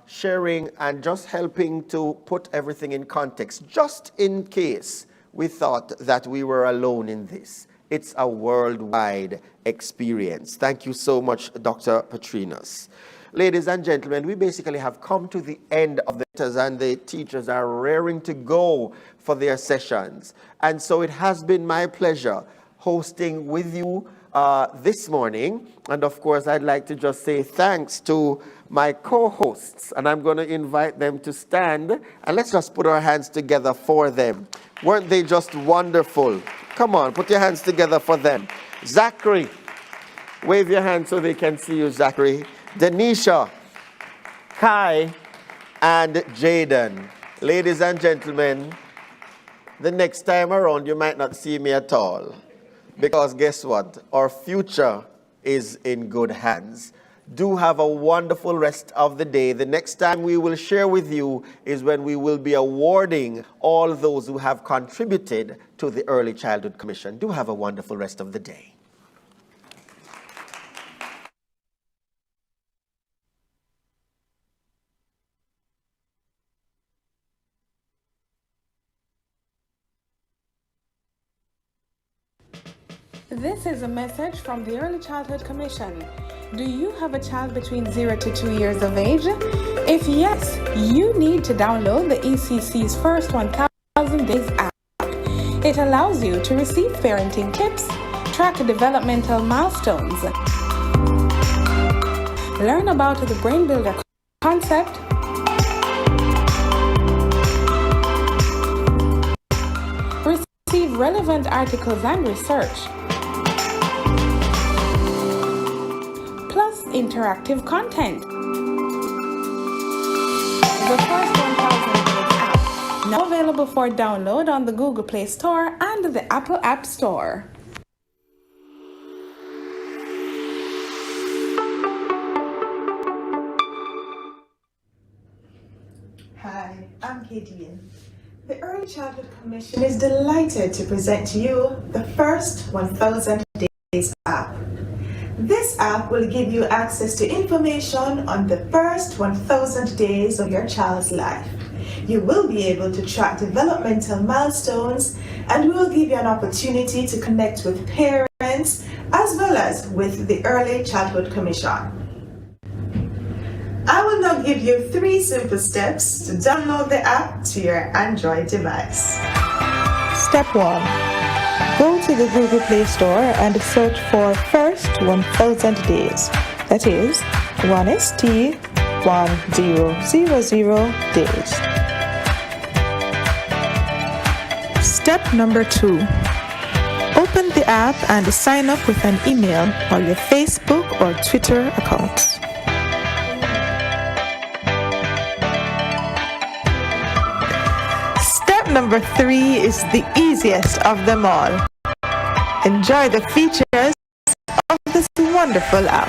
sharing and just helping to put everything in context, just in case we thought that we were alone in this. It's a worldwide experience. Thank you so much, Dr. Patrinus. Ladies and gentlemen, we basically have come to the end of the letters, and the teachers are raring to go for their sessions. And so it has been my pleasure hosting with you this morning. And of course, I'd like to just say thanks to my co-hosts, and I'm going to invite them to stand, and let's just put our hands together for them. Weren't they just wonderful? Come on, put your hands together for them. Zachary, wave your hand so they can see you, Zachary. Denisha, Kai, and Jaden. Ladies and gentlemen, the next time around you might not see me at all, because guess what? Our future is in good hands. Do have a wonderful rest of the day. The next time we will share with you is when we will be awarding all those who have contributed to the Early Childhood Commission. Do have a wonderful rest of the day. This is a message from the Early Childhood Commission. Do you have a child between 0 to 2 years of age? If yes, you need to download the ECC's first 1000 Days app. It allows you to receive parenting tips, track developmental milestones, learn about the Brain Builder concept, receive relevant articles and research, plus interactive content. The first 1000 Days app, now available for download on the Google Play Store and the Apple App Store. Hi, I'm Kadian. The Early Childhood Commission is delighted to present to you the first 1000 Days app. This app will give you access to information on the first 1000 days of your child's life. You will be able to track developmental milestones, and we will give you an opportunity to connect with parents as well as with the Early Childhood Commission. I will now give you 3 simple steps to download the app to your Android device. Step 1. Go to the Google Play Store and search for First 1000 Days. That is 1ST 1000 days. Step number 2. Open the app and sign up with an email or your Facebook or Twitter accounts. Number 3 is the easiest of them all. Enjoy the features of this wonderful app.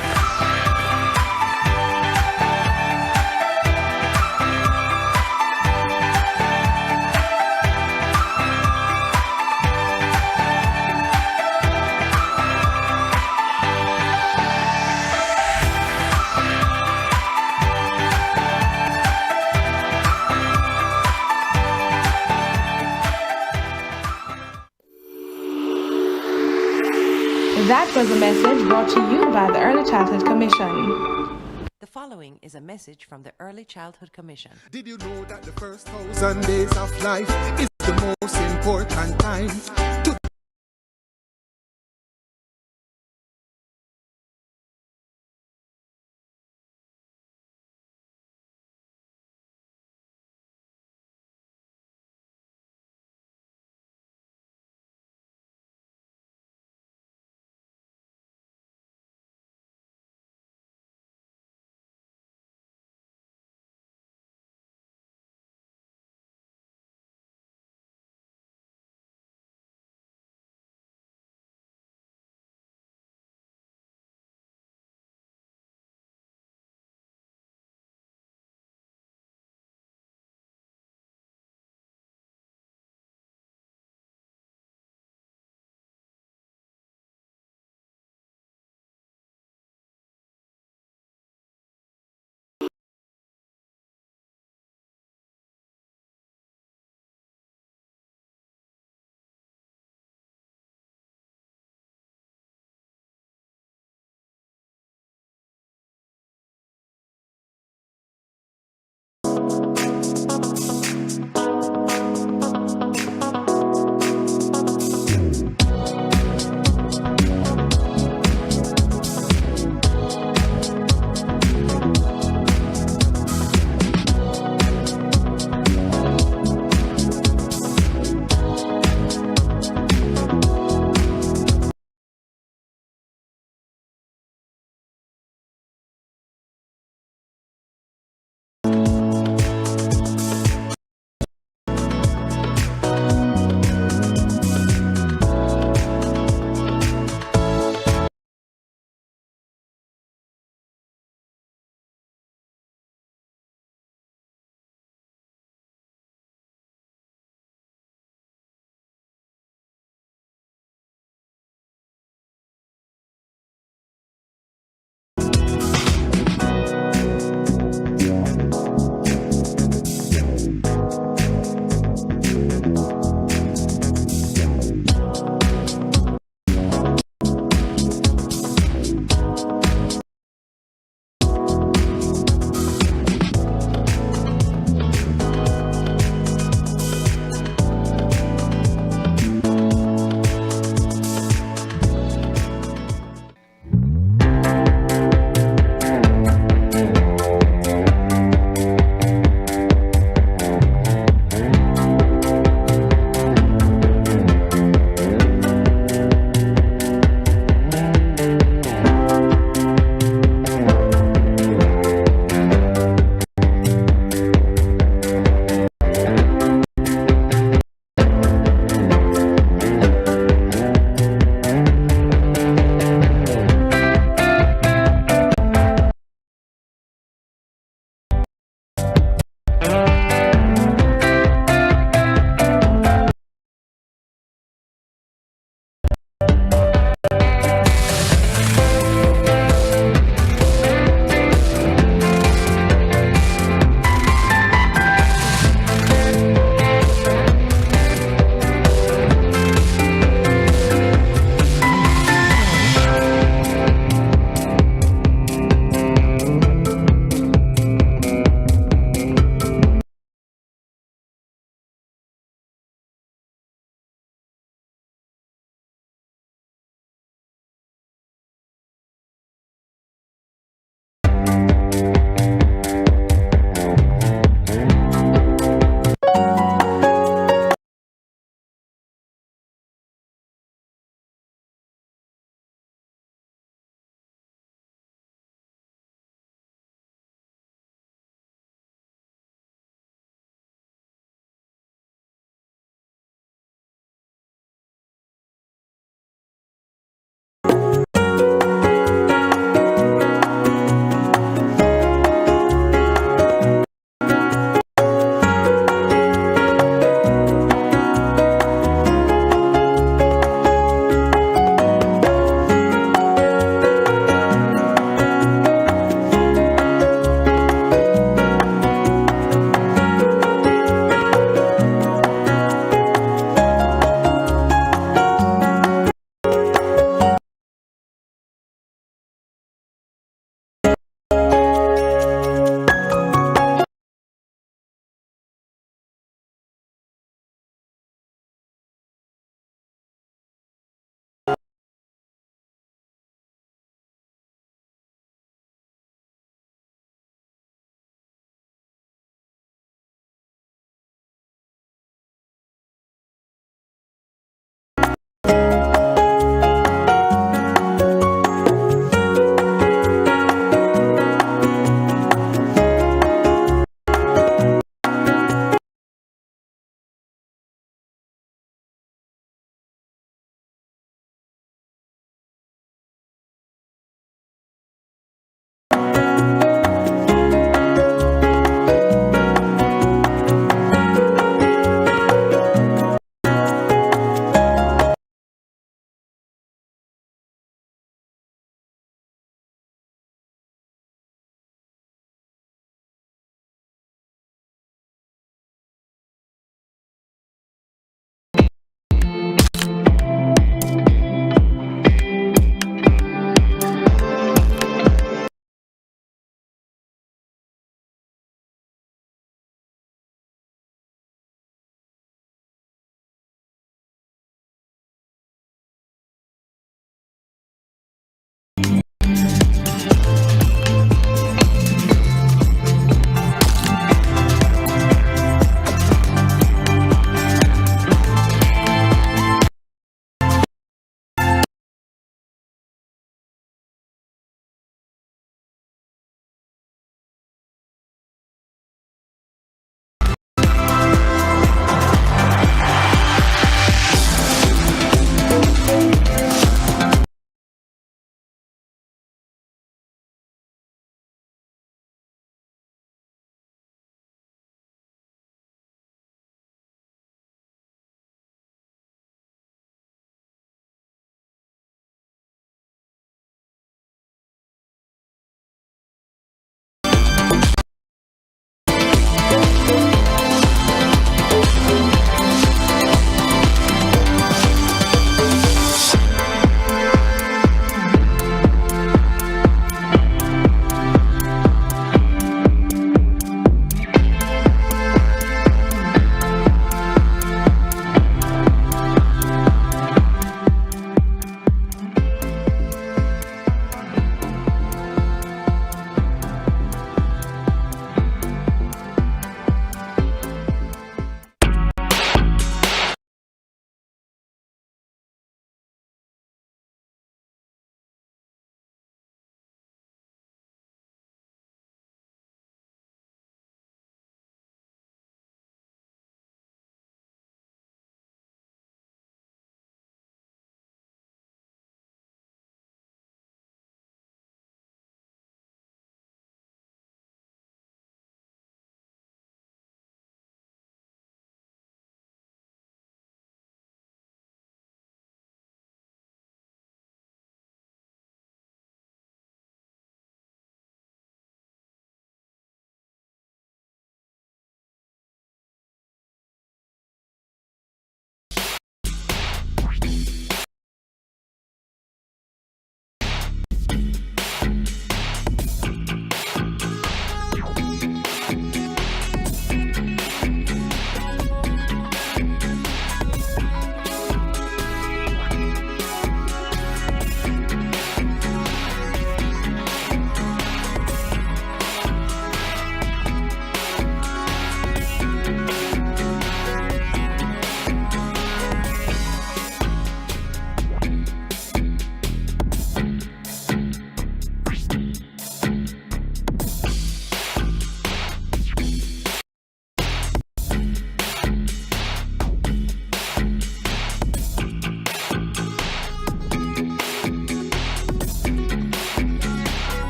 was a message brought to you by the Early Childhood Commission. The following is a message from the Early Childhood Commission. Did you know that the first 1,000 days of life is the most important time?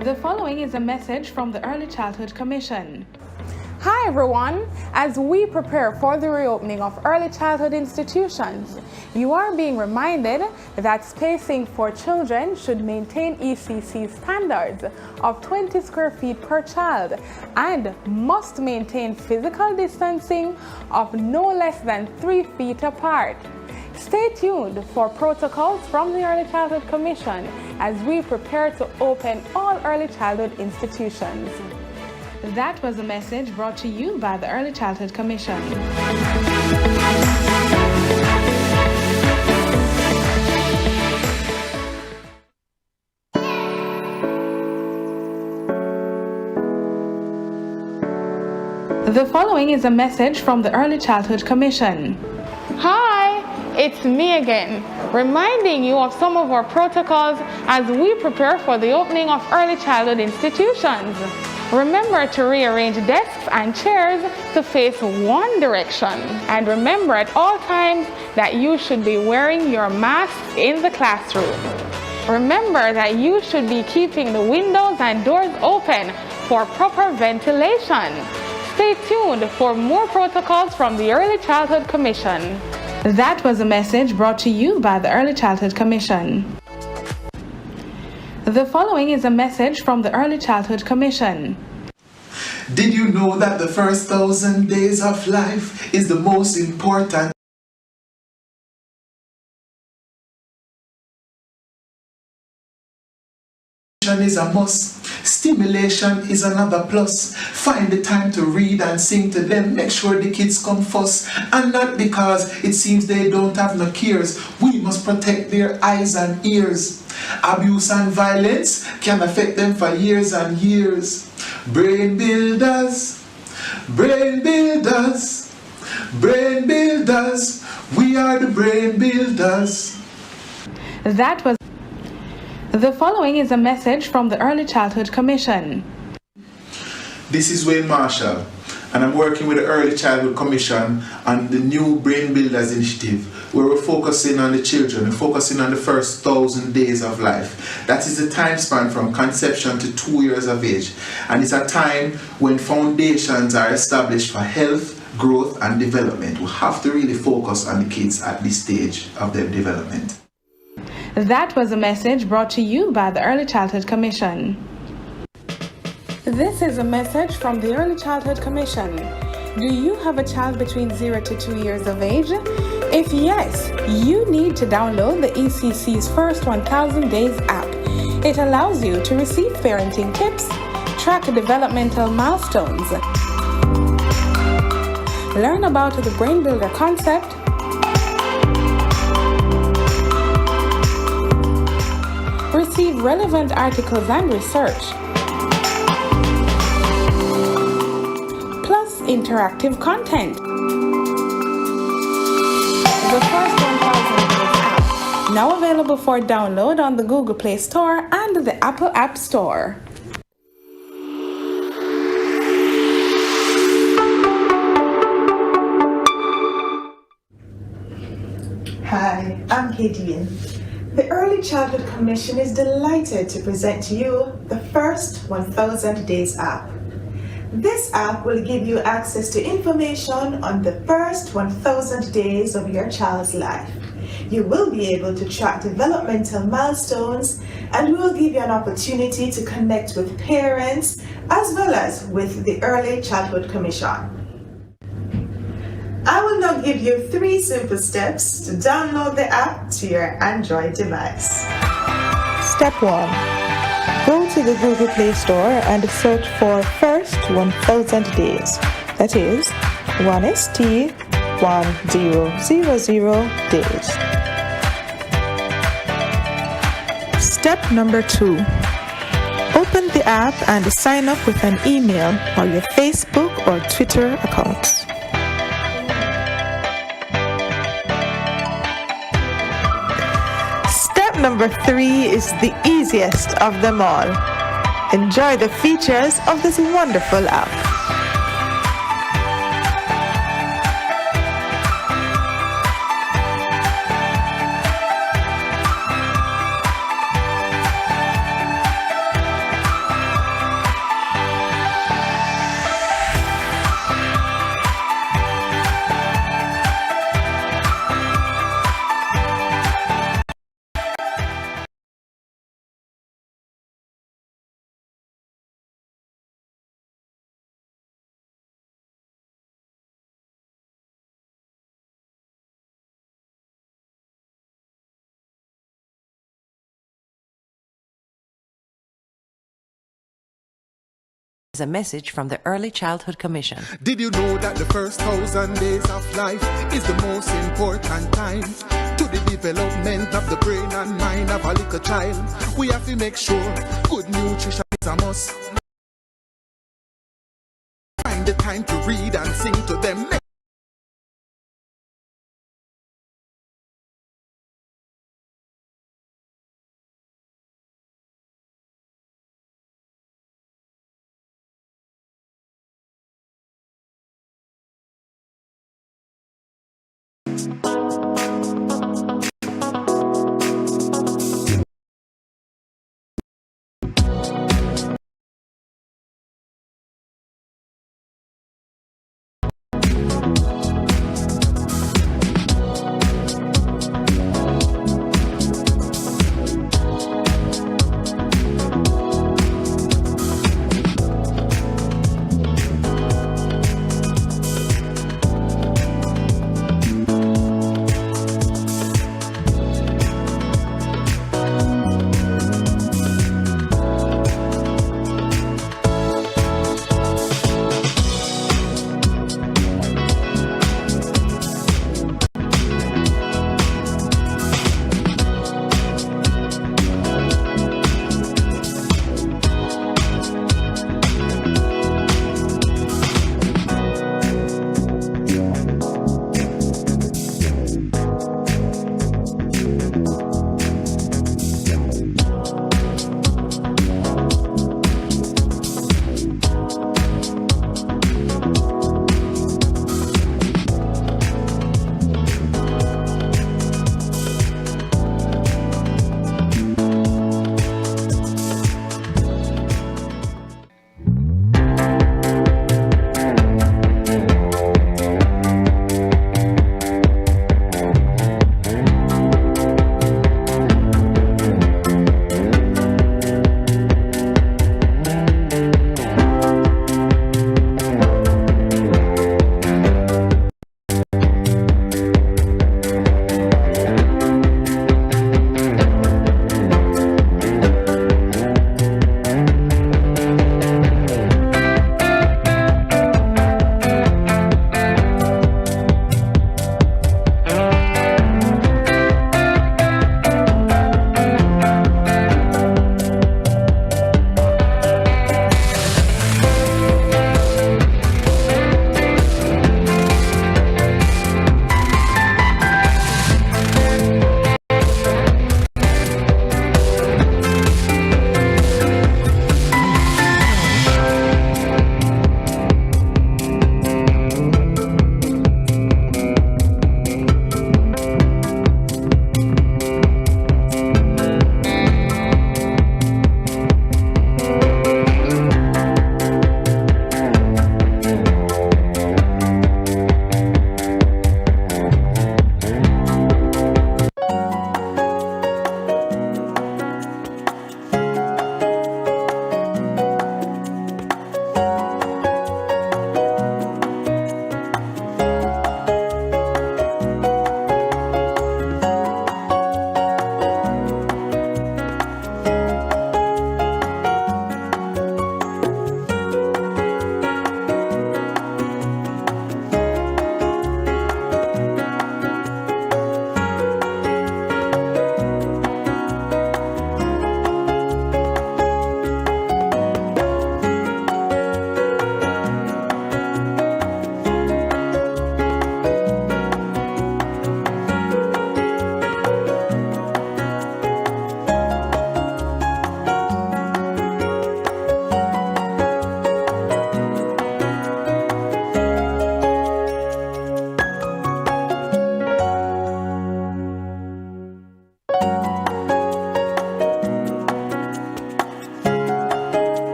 The following is a message from the Early Childhood Commission. Hi everyone! As we prepare for the reopening of early childhood institutions, you are being reminded that spacing for children should maintain ECC standards of 20 square feet per child and must maintain physical distancing of no less than 3 feet apart. Stay tuned for protocols from the Early Childhood Commission as we prepare to open all early childhood institutions. That was a message brought to you by the Early Childhood Commission. The following is a message from the Early Childhood Commission. Hi, it's me again, reminding you of some of our protocols as we prepare for the opening of early childhood institutions. Remember to rearrange desks and chairs to face one direction. And remember at all times that you should be wearing your mask in the classroom. Remember that you should be keeping the windows and doors open for proper ventilation. Stay tuned for more protocols from the Early Childhood Commission. That was a message brought to you by the Early Childhood Commission. The following is a message from the Early Childhood Commission. Did you know that the first 1,000 days of life is the most important? Is a must. Stimulation is another plus. Find the time to read and sing to them. Make sure the kids come first. And not because it seems they don't have no cares. We must protect their eyes and ears. Abuse and violence can affect them for years and years. Brain builders, brain builders, brain builders. We are the brain builders. That was. The following is a message from the Early Childhood Commission. This is Wayne Marshall, and I'm working with the Early Childhood Commission on the new Brain Builders Initiative, where we're focusing on the children, we're focusing on the first 1,000 days of life. That is the time span from conception to 2 years of age, and it's a time when foundations are established for health, growth, and development. We have to really focus on the kids at this stage of their development. That was a message brought to you by the Early Childhood Commission. This is a message from the Early Childhood Commission. Do you have a child between 0 to 2 years of age? If yes, you need to download the ECC's First 1000 Days app. It allows you to receive parenting tips, track developmental milestones, learn about the Brain Builder concept, receive relevant articles and research, plus interactive content. The First 1000 Days app, now available for download on the Google Play Store and the Apple App Store. Hi, I'm Kadian. The Early Childhood Commission is delighted to present to you the First 1000 Days app. This app will give you access to information on the first 1000 days of your child's life. You will be able to track developmental milestones, and we will give you an opportunity to connect with parents as well as with the Early Childhood Commission. I will now give you 3 simple steps to download the app to your Android device. Step 1. Go to the Google Play Store and search for First 1000 Days. That is 1ST 1000 days. Step number 2. Open the app and sign up with an email or your Facebook or Twitter accounts. Number 3 is the easiest of them all. Enjoy the features of this wonderful app. is a message from the Early Childhood Commission. Did you know that the first 1,000 days of life is the most important time to the development of the brain and mind of a little child? We have to make sure good nutrition is a must. Find the time to read and sing to them.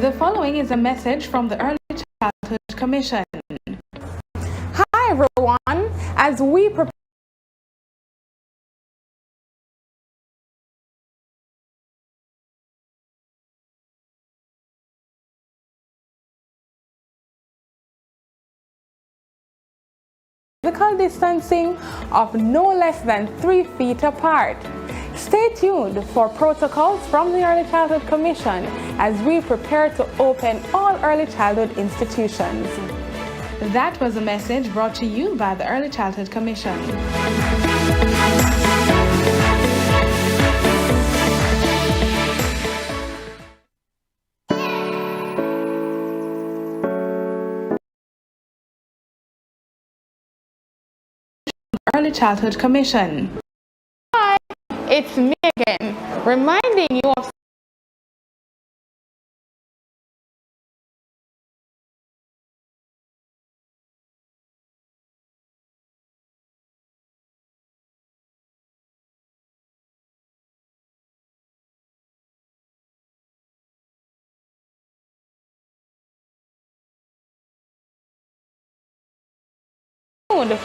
The following is a message from the Early Childhood Commission. Hi everyone, as we prepare physical distancing of no less than 3 feet apart. Stay tuned for protocols from the Early Childhood Commission as we prepare to open all early childhood institutions. That was a message brought to you by the Early Childhood Commission. Early Childhood Commission. Hi, it's me again, reminding you of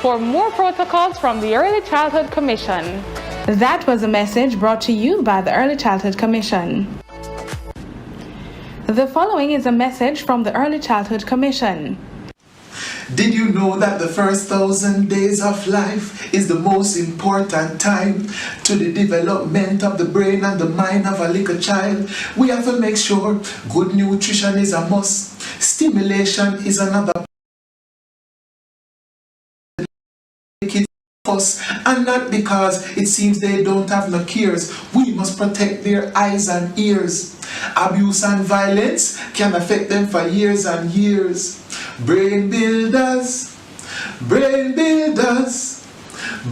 for more protocols from the Early Childhood Commission. That was a message brought to you by the Early Childhood Commission. The following is a message from the Early Childhood Commission. Did you know that the first 1,000 days of life is the most important time to the development of the brain and the mind of a little child? We have to make sure good nutrition is a must. Stimulation is another. And not because it seems they don't have no cares. We must protect their eyes and ears. Abuse and violence can affect them for years and years. Brain builders, brain builders,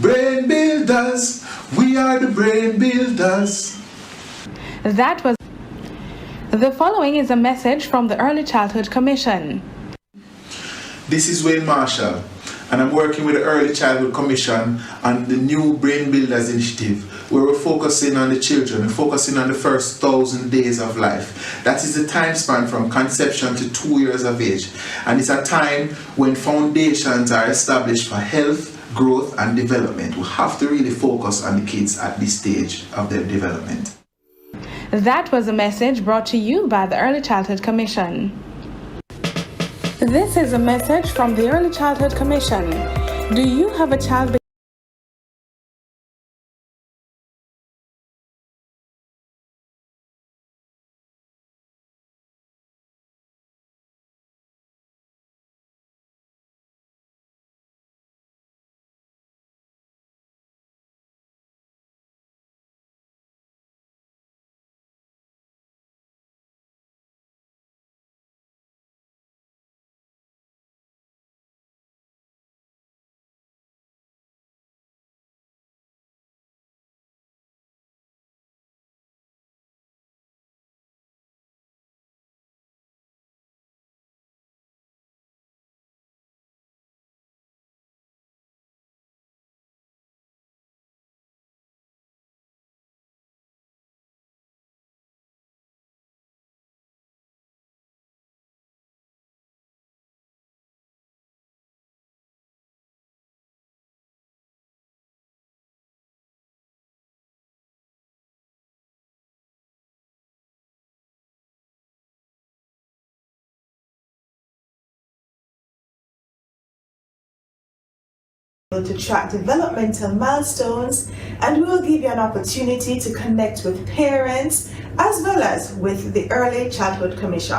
brain builders. We are the brain builders. That was. The following is a message from the Early Childhood Commission. This is Wayne Marshall, and I'm working with the Early Childhood Commission on the new Brain Builders Initiative, where we're focusing on the children, we're focusing on the first 1,000 days of life. That is the time span from conception to 2 years of age. And it's a time when foundations are established for health, growth, and development. We have to really focus on the kids at this stage of their development. That was a message brought to you by the Early Childhood Commission. This is a message from the Early Childhood Commission. Do you have a child to track developmental milestones, and we will give you an opportunity to connect with parents as well as with the Early Childhood Commission.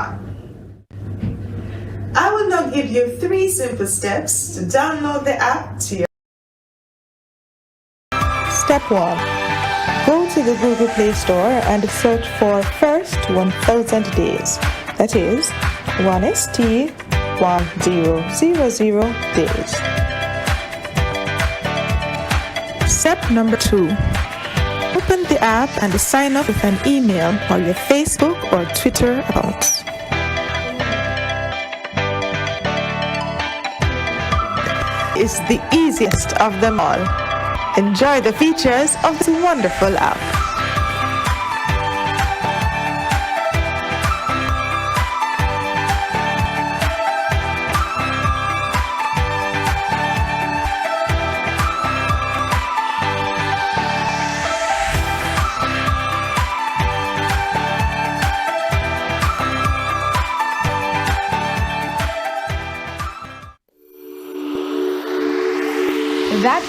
I will now give you 3 simple steps to download the app to your Step 1. Go to the Google Play Store and search for First 1000 Days. That is 1ST 1000 days. Step number 2. Open the app and sign up with an email or your Facebook or Twitter account. It's the easiest of them all. Enjoy the features of this wonderful app.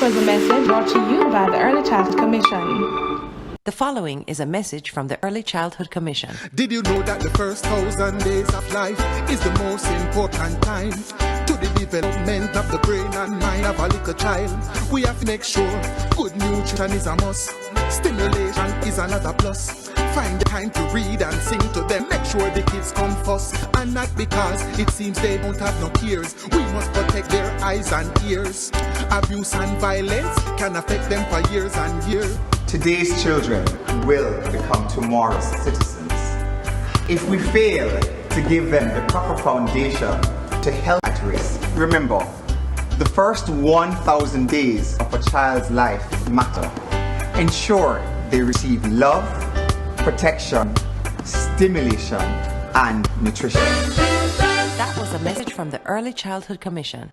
was a message brought to you by the Early Childhood Commission. The following is a message from the Early Childhood Commission. Did you know that the first 1,000 days of life is the most important time to the development of the brain and mind of a little child? We have to make sure good nutrition is a must. Stimulation is another plus. Find the time to read and sing to them. Make sure the kids come first. And not because it seems they don't have no peers. We must protect their eyes and ears. Abuse and violence can affect them for years and years. Today's children will become tomorrow's citizens. If we fail to give them the proper foundation to health at risk, remember, the first 1,000 days of a child's life matter. Ensure they receive love, protection, stimulation, and nutrition. That was a message from the Early Childhood Commission.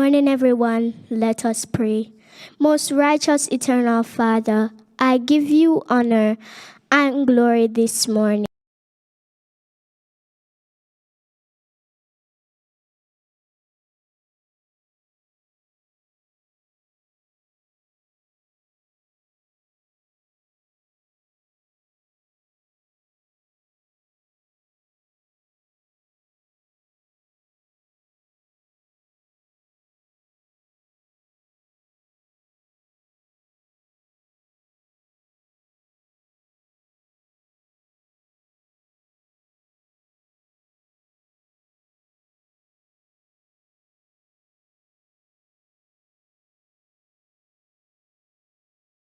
morning, everyone. Let us pray. Most righteous, eternal Father, I give you honor and glory this morning.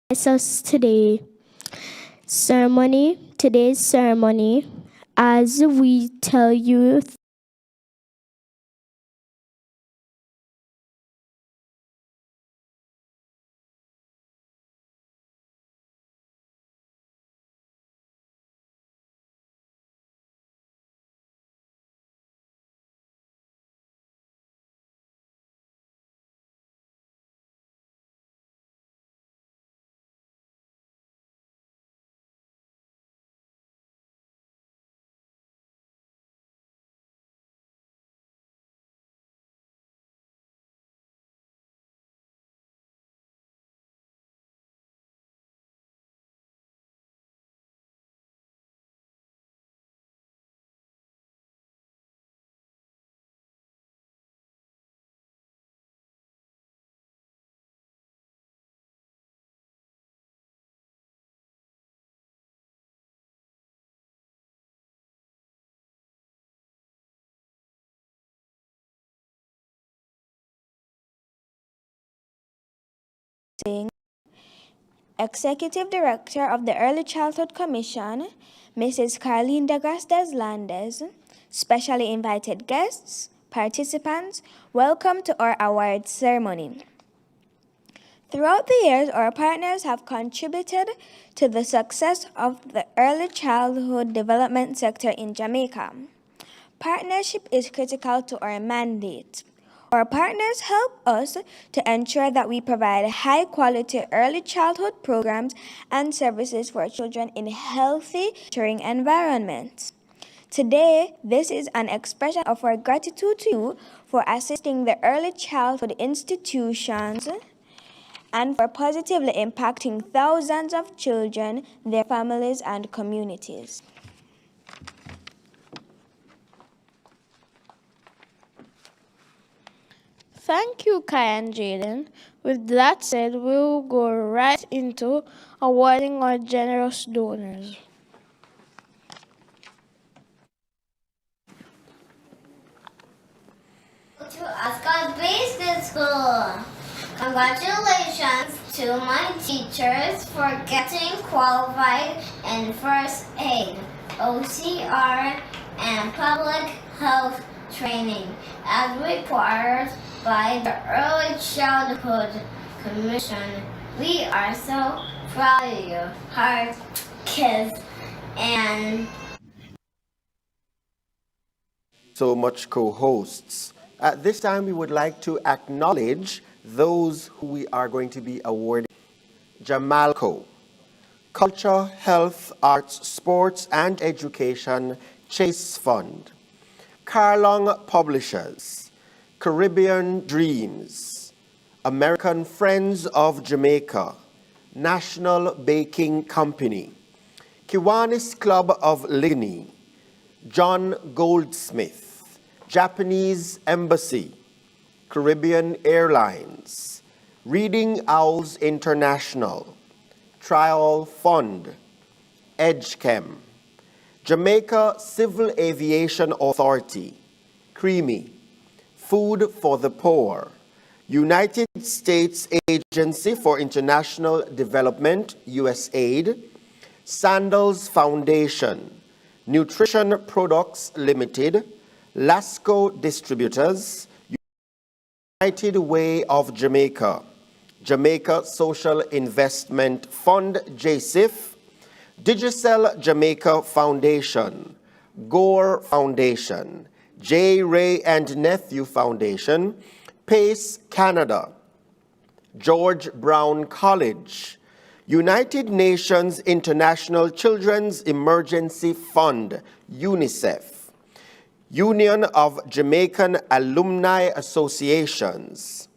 Bless us today. Today's ceremony, as we tell you Executive Director of the Early Childhood Commission, Mrs. Carlene Degas Landes, specially invited guests, participants, welcome to our award ceremony. Throughout the years, our partners have contributed to the success of the early childhood development sector in Jamaica. Partnership is critical to our mandate. Our partners help us to ensure that we provide high-quality early childhood programs and services for children in healthy, nurturing environments. Today, this is an expression of our gratitude to you for assisting the early childhood institutions and for positively impacting thousands of children, their families, and communities. Thank you, Kai and Jaden. With that said, we'll go right into awarding our generous donors. To Ascot Basic School. Congratulations to my teachers for getting qualified in first aid, OCR, and public health training as required by the Early Childhood Commission. We are so proud of you, hard kids, and so much co-hosts. At this time, we would like to acknowledge those who we are going to be awarding. Jamalco, Culture, Health, Arts, Sports, and Education Chase Fund. Carlong Publishers, Caribbean Dreams, American Friends of Jamaica, National Baking Company, Kiwanis Club of Ligny, John Goldsmith, Japanese Embassy, Caribbean Airlines, Reading Owls International, Trial Fund, EdgeChem, Jamaica Civil Aviation Authority, CREAMY, Food for the Poor, United States Agency for International Development, USAID, Sandals Foundation, Nutrition Products Limited, Lasco Distributors, United Way of Jamaica, Jamaica Social Investment Fund, JSIF, Digicel Jamaica Foundation, Gore Foundation, J. Ray and Nephew Foundation, PACE Canada, George Brown College, United Nations International Children's Emergency Fund, UNICEF, Union of Jamaican Alumni Associations,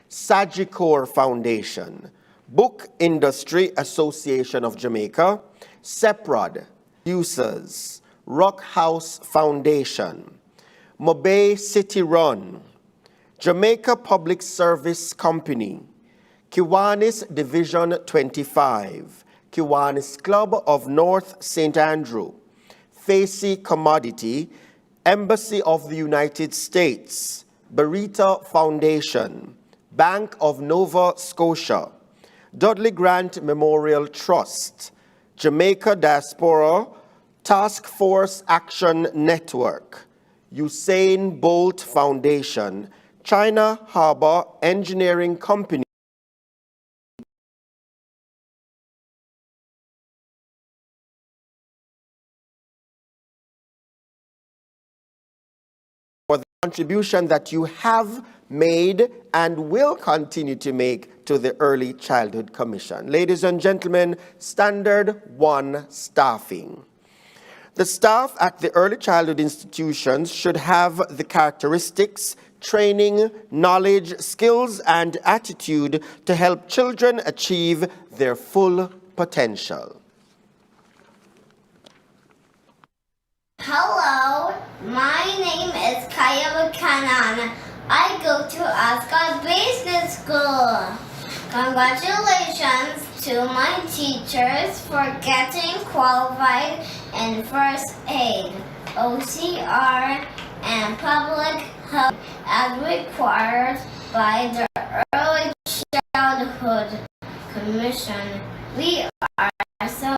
Sagicor Foundation, Book Industry Association of Jamaica, SEPROD, Users, Rock House Foundation, Mobay City Run, Jamaica Public Service Company, Kiwanis Division 25, Kiwanis Club of North St. Andrew, Facey Commodity, Embassy of the United States, Barita Foundation, Bank of Nova Scotia, Dudley Grant Memorial Trust, Jamaica Diaspora Task Force Action Network, Usain Bolt Foundation, China Harbor Engineering Company, for the contribution that you have made and will continue to make to the Early Childhood Commission. Ladies and gentlemen, Standard 1 staffing. The staff at the early childhood institutions should have the characteristics, training, knowledge, skills, and attitude to help children achieve their full potential. Hello, my name is Kaya Buchanan. I go to Ascot Business School. Congratulations to my teachers for getting qualified in first aid, OCR, and public health as required by the Early Childhood Commission. We are so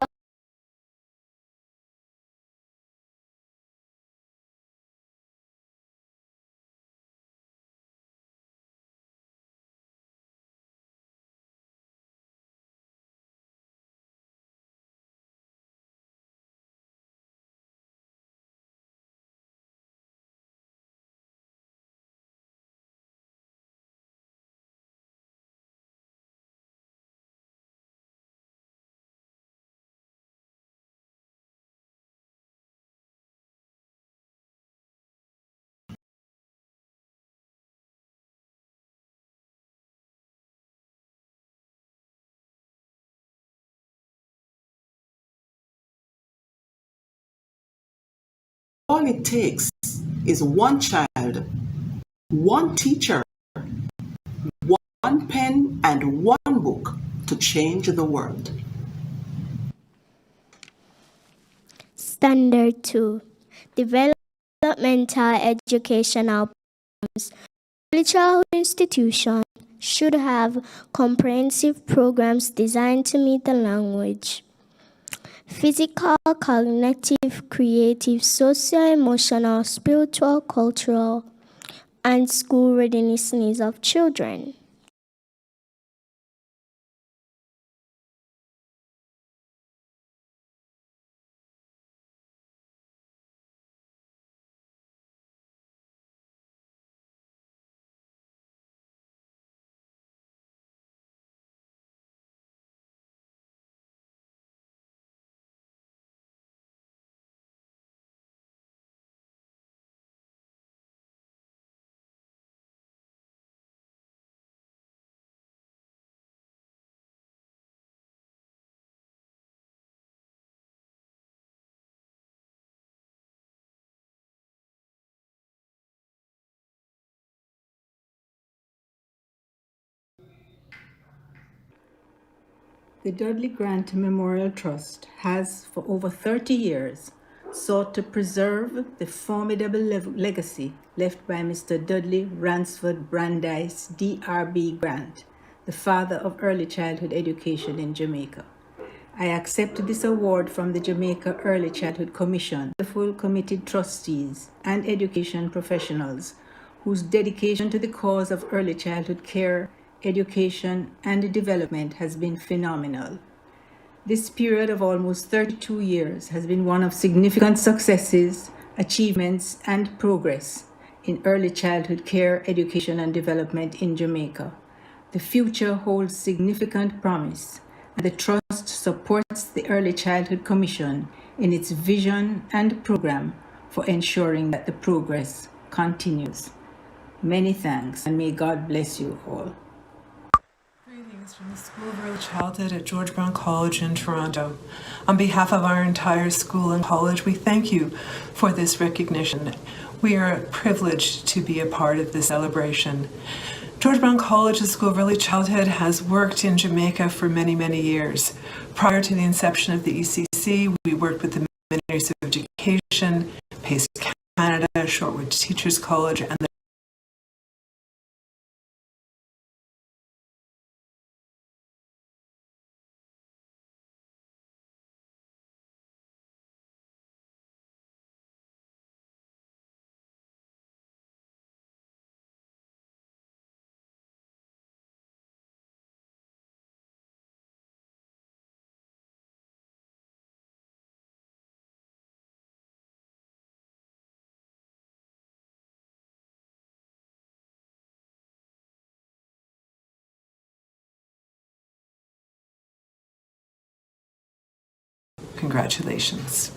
all it takes is one child, one teacher, one pen, and one book to change the world. Standard 2. Developmental educational programs. Early childhood institutions should have comprehensive programs designed to meet the language, physical, cognitive, creative, socio-emotional, spiritual, cultural, and school readiness needs of children. The Dudley Grant Memorial Trust has, for over 30 years, sought to preserve the formidable legacy left by Mr. Dudley Ransford Brandeis D.R.B. Grant, the father of early childhood education in Jamaica. I accept this award from the Jamaica Early Childhood Commission, the full committed trustees and education professionals whose dedication to the cause of early childhood care, education, and development has been phenomenal. This period of almost 32 years has been one of significant successes, achievements, and progress in early childhood care, education, and development in Jamaica. The future holds significant promise, and the Trust supports the Early Childhood Commission in its vision and program for ensuring that the progress continues. Many thanks, and may God bless you all. Greetings from the School of Early Childhood at George Brown College in Toronto. On behalf of our entire school and college, we thank you for this recognition. We are privileged to be a part of this celebration. George Brown College, the School of Early Childhood, has worked in Jamaica for many, many years. Prior to the inception of the ECC, we worked with the Ministry of Education, PACE Canada, Shortwood Teachers College, and the congratulations.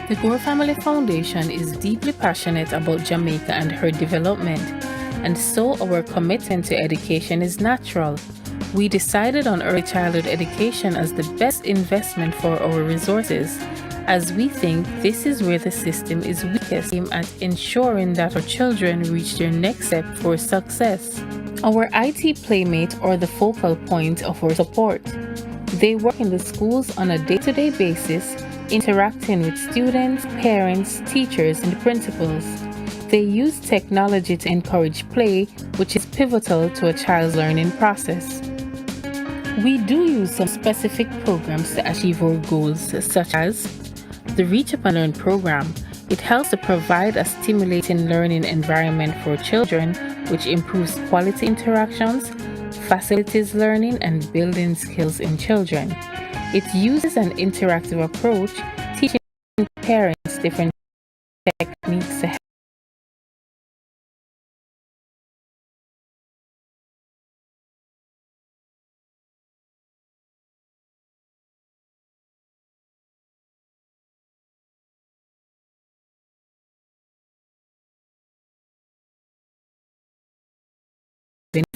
The Gore Family Foundation is deeply passionate about Jamaica and her development, and so our commitment to education is natural. We decided on early childhood education as the best investment for our resources, as we think this is where the system is weakest, aimed at ensuring that our children reach their next step for success. Our IT Playmate are the focal point of our support. They work in the schools on a day-to-day basis, interacting with students, parents, teachers, and principals. They use technology to encourage play, which is pivotal to a child's learning process. We do use some specific programs to achieve our goals, such as the Reach Up and Learn program. It helps to provide a stimulating learning environment for children, which improves quality interactions, facilitates learning, and building skills in children. It uses an interactive approach, teaching parents different techniques to help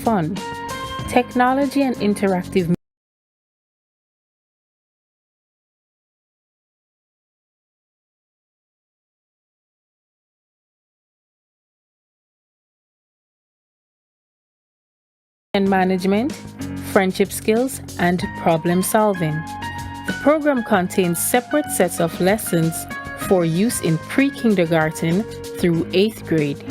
fun. Technology and interactive management, friendship skills, and problem solving. The program contains separate sets of lessons for use in pre-kindergarten through 8th grade.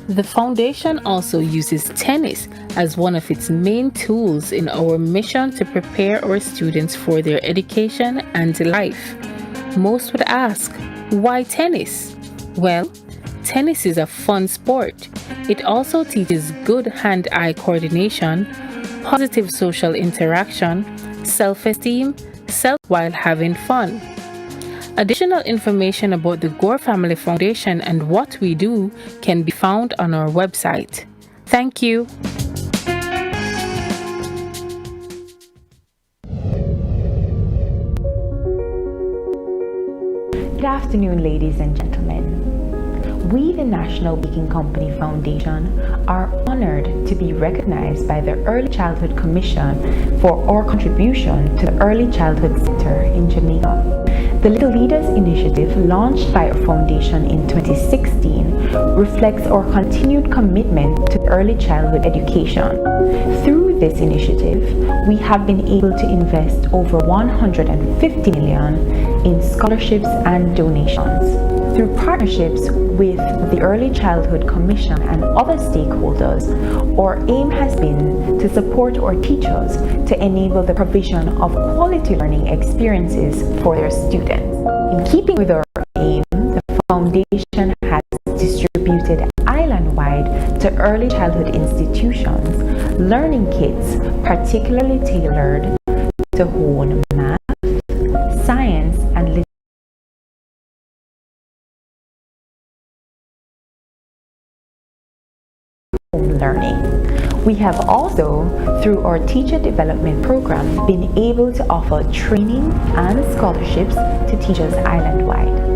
The foundation also uses tennis as one of its main tools in our mission to prepare our students for their education and life. Most would ask, why tennis? Well, tennis is a fun sport. It also teaches good hand-eye coordination, positive social interaction, self-esteem, while having fun. Additional information about the Gore Family Foundation and what we do can be found on our website. Thank you. Good afternoon, ladies and gentlemen. We, the National Baking Company Foundation, are honored to be recognized by the Early Childhood Commission for our contribution to the early childhood sector in Jamaica. The Little Leaders Initiative, launched by our foundation in 2016, reflects our continued commitment to early childhood education. Through this initiative, we have been able to invest over $150 million in scholarships and donations. Through partnerships with the Early Childhood Commission and other stakeholders, our aim has been to support our teachers to enable the provision of quality learning experiences for their students. In keeping with our aim, the foundation has distributed island-wide to early childhood institutions learning kits particularly tailored to hone math, science, and literature learning. We have also, through our teacher development program, been able to offer training and scholarships to teachers island-wide.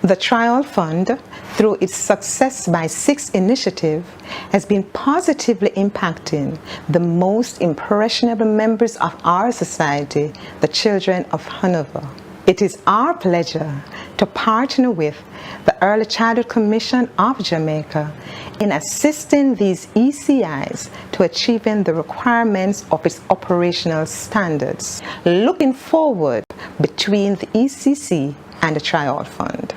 The Trial Fund, through its Success by Six initiative, has been positively impacting the most impressionable members of our society, the children of Hanover. It is our pleasure to partner with the Early Childhood Commission of Jamaica in assisting these ECIs to achieving the requirements of its operational standards. Looking forward between the ECC and the Trial Fund.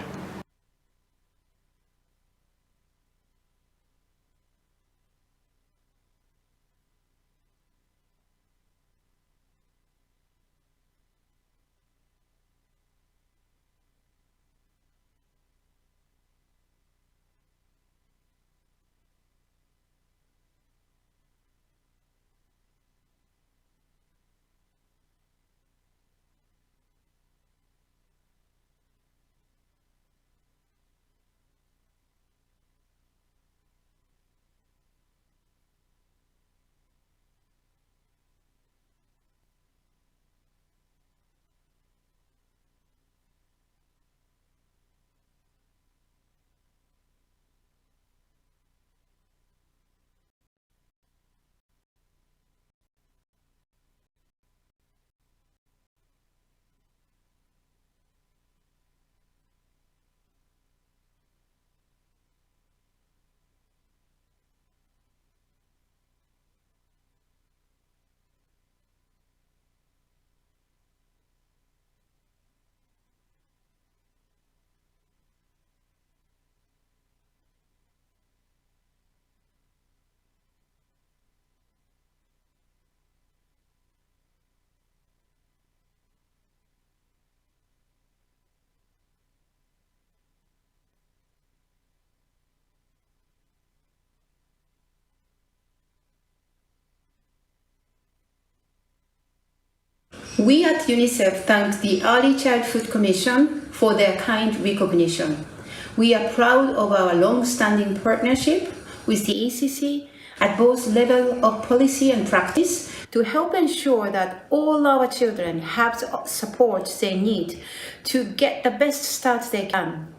We at UNICEF thank the Early Child Food Commission for their kind recognition. We are proud of our long-standing partnership with the ECC at both levels of policy and practice to help ensure that all our children have the support they need to get the best start they can.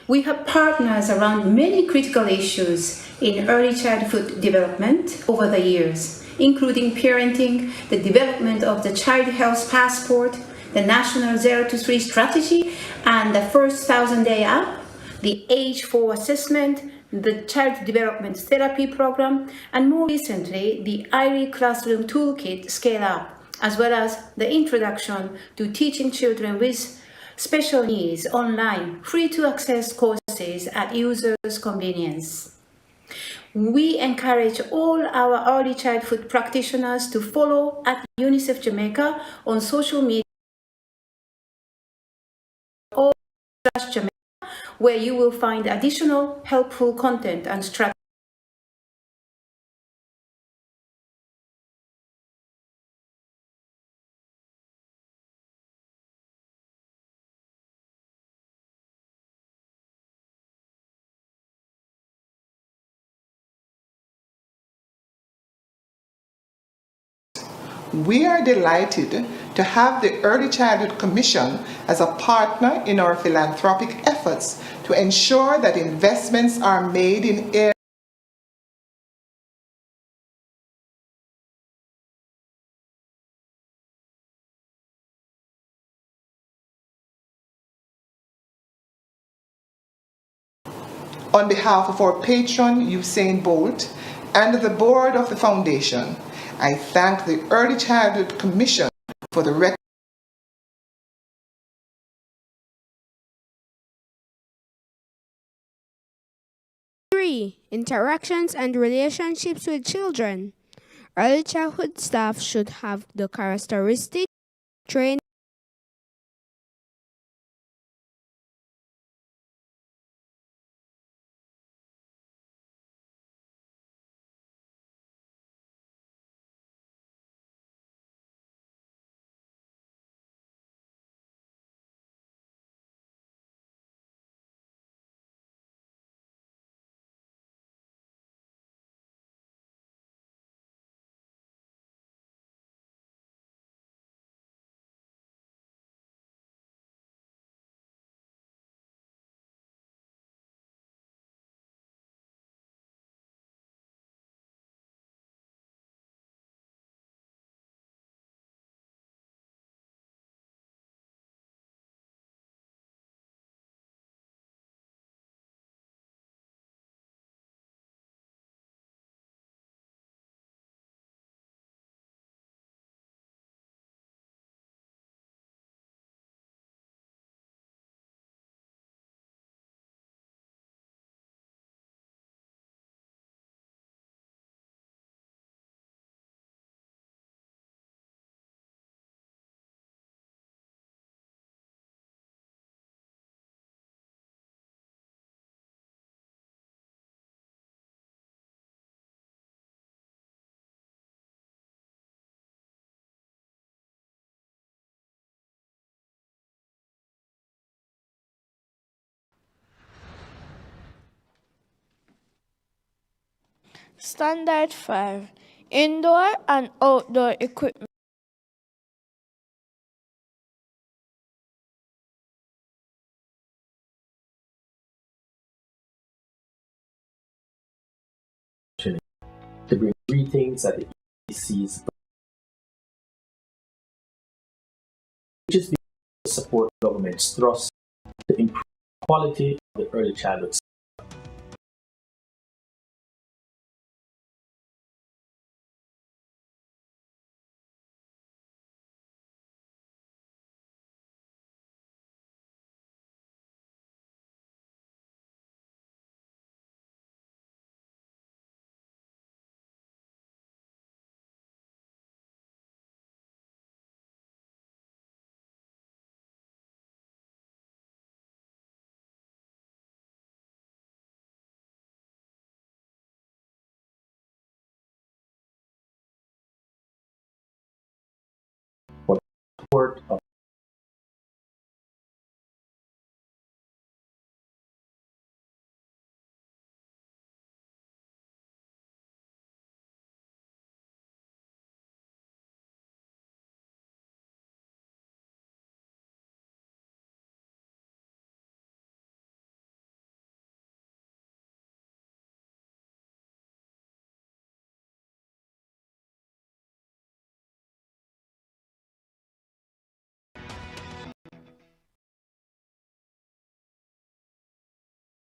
We have partners around many critical issues in early childhood development over the years, including parenting, the development of the Child Health Passport, the National 0 to 3 Strategy, and the First 1,000 Day App, the Age 4 Assessment, the Child Development Therapy Program, and more recently, the IRE Classroom Toolkit Scale Up, as well as the introduction to teaching children with special needs online, free to access courses at users' convenience. We encourage all our early childhood practitioners to follow at UNICEF Jamaica on social media or Jamaica, where you will find additional helpful content and strategies. We are delighted to have the Early Childhood Commission as a partner in our philanthropic efforts to ensure that investments are made in areas on behalf of our patron Usain Bolt and the board of the foundation. I thank the Early Childhood Commission for the Interactions and relationships with children. Early childhood staff should have the characteristic training Standard 5. Indoor and outdoor equipment. To bring three things that the ECs just support government's thrust to improve the quality of the early childhood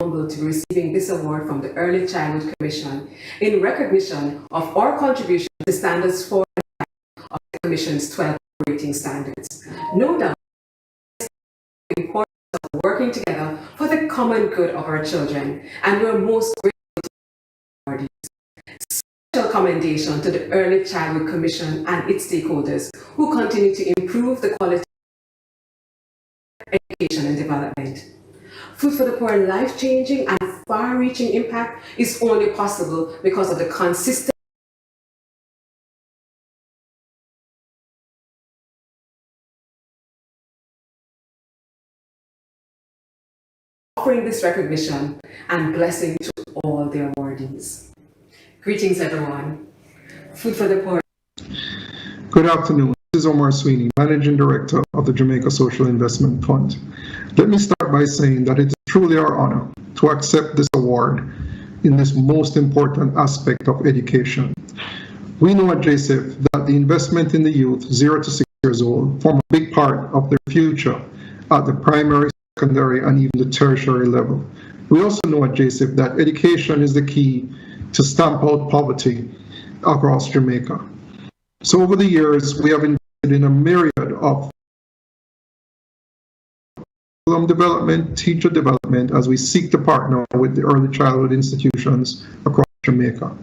humbled to be receiving this award from the Early Childhood Commission in recognition of our contribution to standards for of the Commission's 12 operating standards. No doubt, the importance of working together for the common good of our children, and we're most grateful to our awardees. Special commendation to the Early Childhood Commission and its stakeholders who continue to improve the quality of education and development. Food for the Poor life-changing and far-reaching impact is only possible because of the consistent offering this recognition and blessing to all the awardees. Greetings, everyone. Food for the Poor. Good afternoon. This is Omar Sweeney, Managing Director of the Jamaica Social Investment Fund. Let me start by saying that it is truly our honor to accept this award in this most important aspect of education. We know at JSIF that the investment in the youth 0 to 6 years old form a big part of their future at the primary, secondary, and even the tertiary level. We also know at JSIF that education is the key to stamp out poverty across Jamaica. So over the years, we have invested in a myriad of curriculum development, teacher development, as we seek to partner with the early childhood institutions across Jamaica.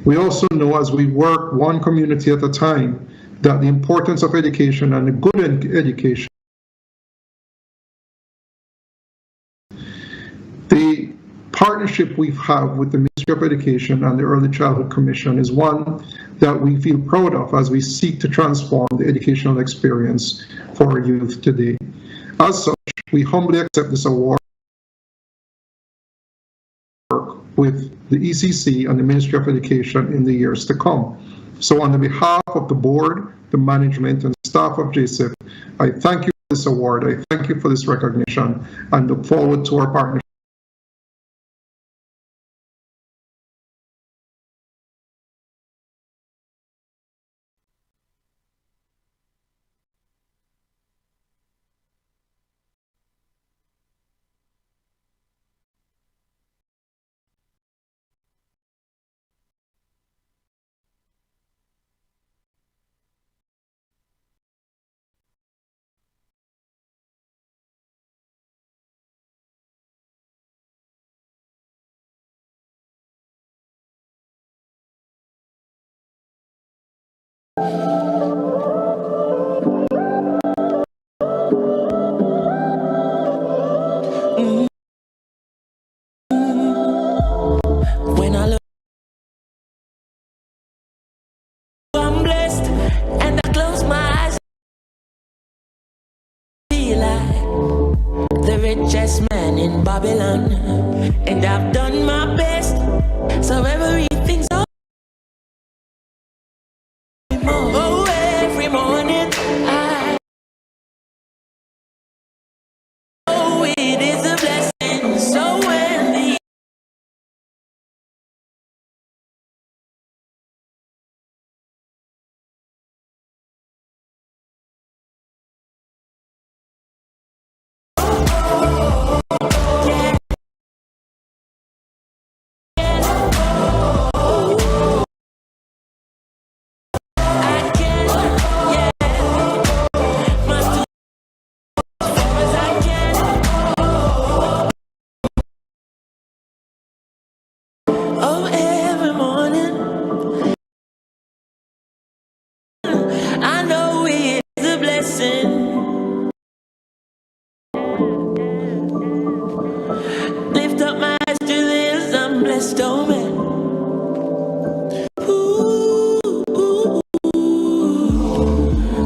We also know, as we work one community at a time, that the importance of education and a good education. The partnership we have with the Ministry of Education and the Early Childhood Commission is one that we feel proud of as we seek to transform the educational experience for our youth today. As such, we humbly accept this award with the ECC and the Ministry of Education in the years to come. So on the behalf of the board, the management, and staff of JSIF, I thank you for this award, I thank you for this recognition, and look forward to our partnership. When I look, I'm blessed, and I close my eyes, I feel like the richest man in Babylon, and I've done my best, so everything's all oh, every morning I know it is a blessing, so when the oh, every morning I know it is a blessing. Lift up my eyes to this, I'm blessed, oh man. Ooh,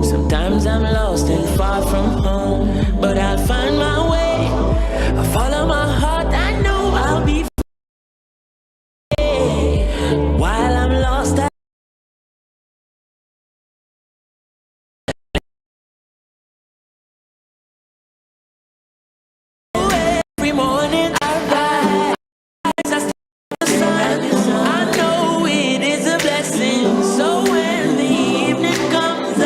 sometimes I'm lost and far from home, but I'll find my way. I follow my heart, I know I'll be free. While I'm lost, every morning I rise, I see the sun. I know it is a blessing, so when the evening comes,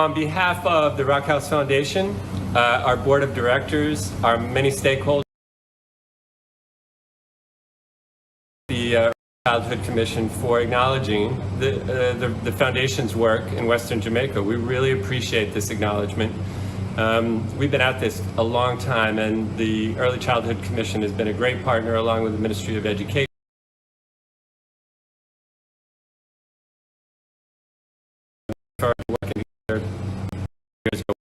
on behalf of the Rockhouse Foundation, our board of directors, our many stakeholders, the Childhood Commission for acknowledging the foundation's work in Western Jamaica. We really appreciate this acknowledgement. We've been at this a long time, and the Early Childhood Commission has been a great partner along with the Ministry of Education. For working together years ago.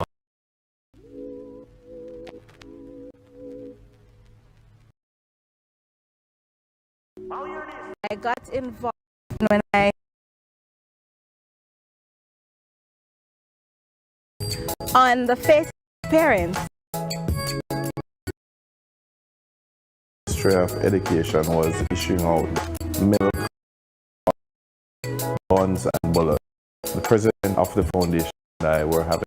I got involved when I on the face of parents. Ministry of Education was issuing out milk, buns and bullets. The president of the foundation and I were having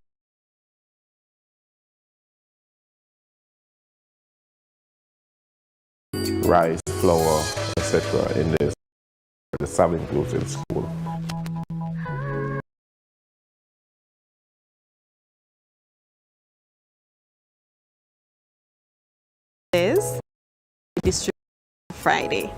rice, flour, etc. in the serving groups in school. Is distributed Friday.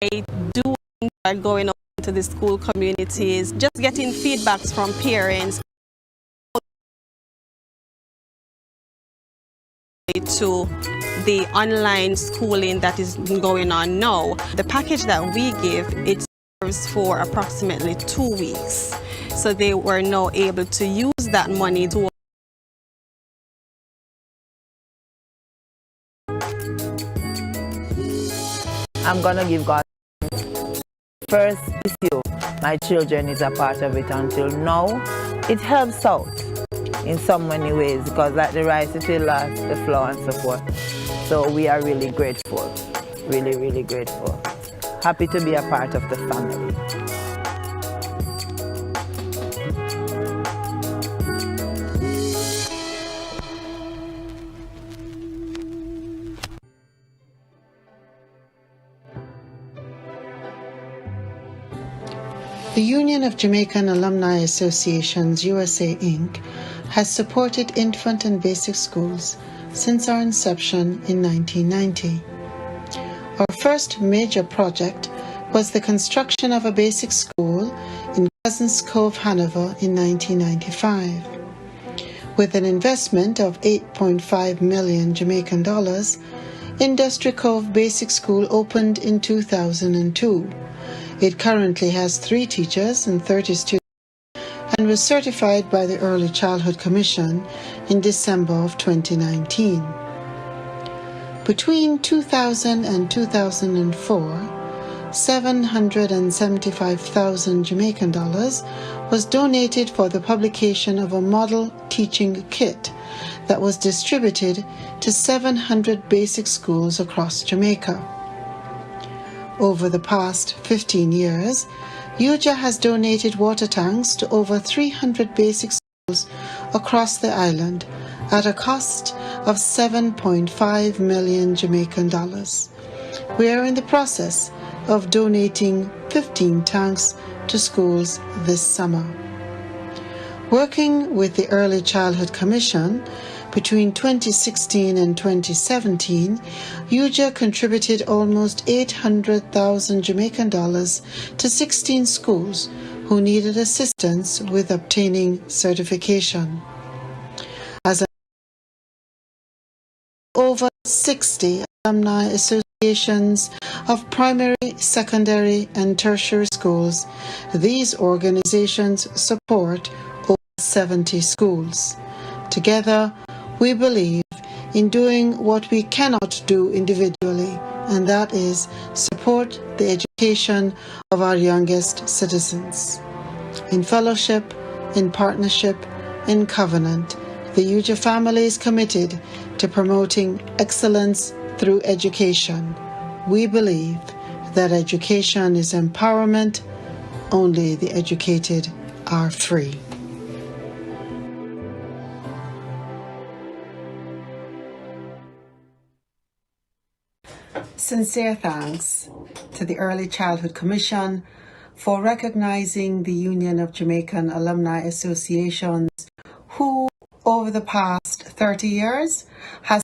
I do enjoy going out to the school communities, just getting feedbacks from parents to the online schooling that is going on now. The package that we give, it serves for approximately 2 weeks. So they were now able to use that money to I'm gonna give God first is you. My children is a part of it until now. It helps out in so many ways because like the rice it will last, the flour and so forth. So we are really grateful, really, really grateful. Happy to be a part of the family. The Union of Jamaican Alumni Associations, USA, Inc., has supported infant and basic schools since our inception in 1990. Our first major project was the construction of a basic school in Cousins Cove, Hanover in 1995. With an investment of 8.5 million Jamaican dollars, Industry Cove Basic School opened in 2002. It currently has 3 teachers and 30 students and was certified by the Early Childhood Commission in December of 2019. Between 2000 and 2004, 775,000 Jamaican dollars was donated for the publication of a model teaching kit that was distributed to 700 basic schools across Jamaica. Over the past 15 years, UJA has donated water tanks to over 300 basic schools across the island at a cost of 7.5 million Jamaican dollars. We are in the process of donating 15 tanks to schools this summer. Working with the Early Childhood Commission, between 2016 and 2017, UJA contributed almost 800,000 Jamaican dollars to 16 schools who needed assistance with obtaining certification. As over 60 alumni associations of primary, secondary, and tertiary schools, these organizations support over 70 schools. Together, we believe in doing what we cannot do individually, and that is support the education of our youngest citizens. In fellowship, in partnership, in covenant, the UJA family is committed to promoting excellence through education. We believe that education is empowerment. Only the educated are free. Sincere thanks to the Early Childhood Commission for recognizing the Union of Jamaican Alumni Associations, who over the past 30 years has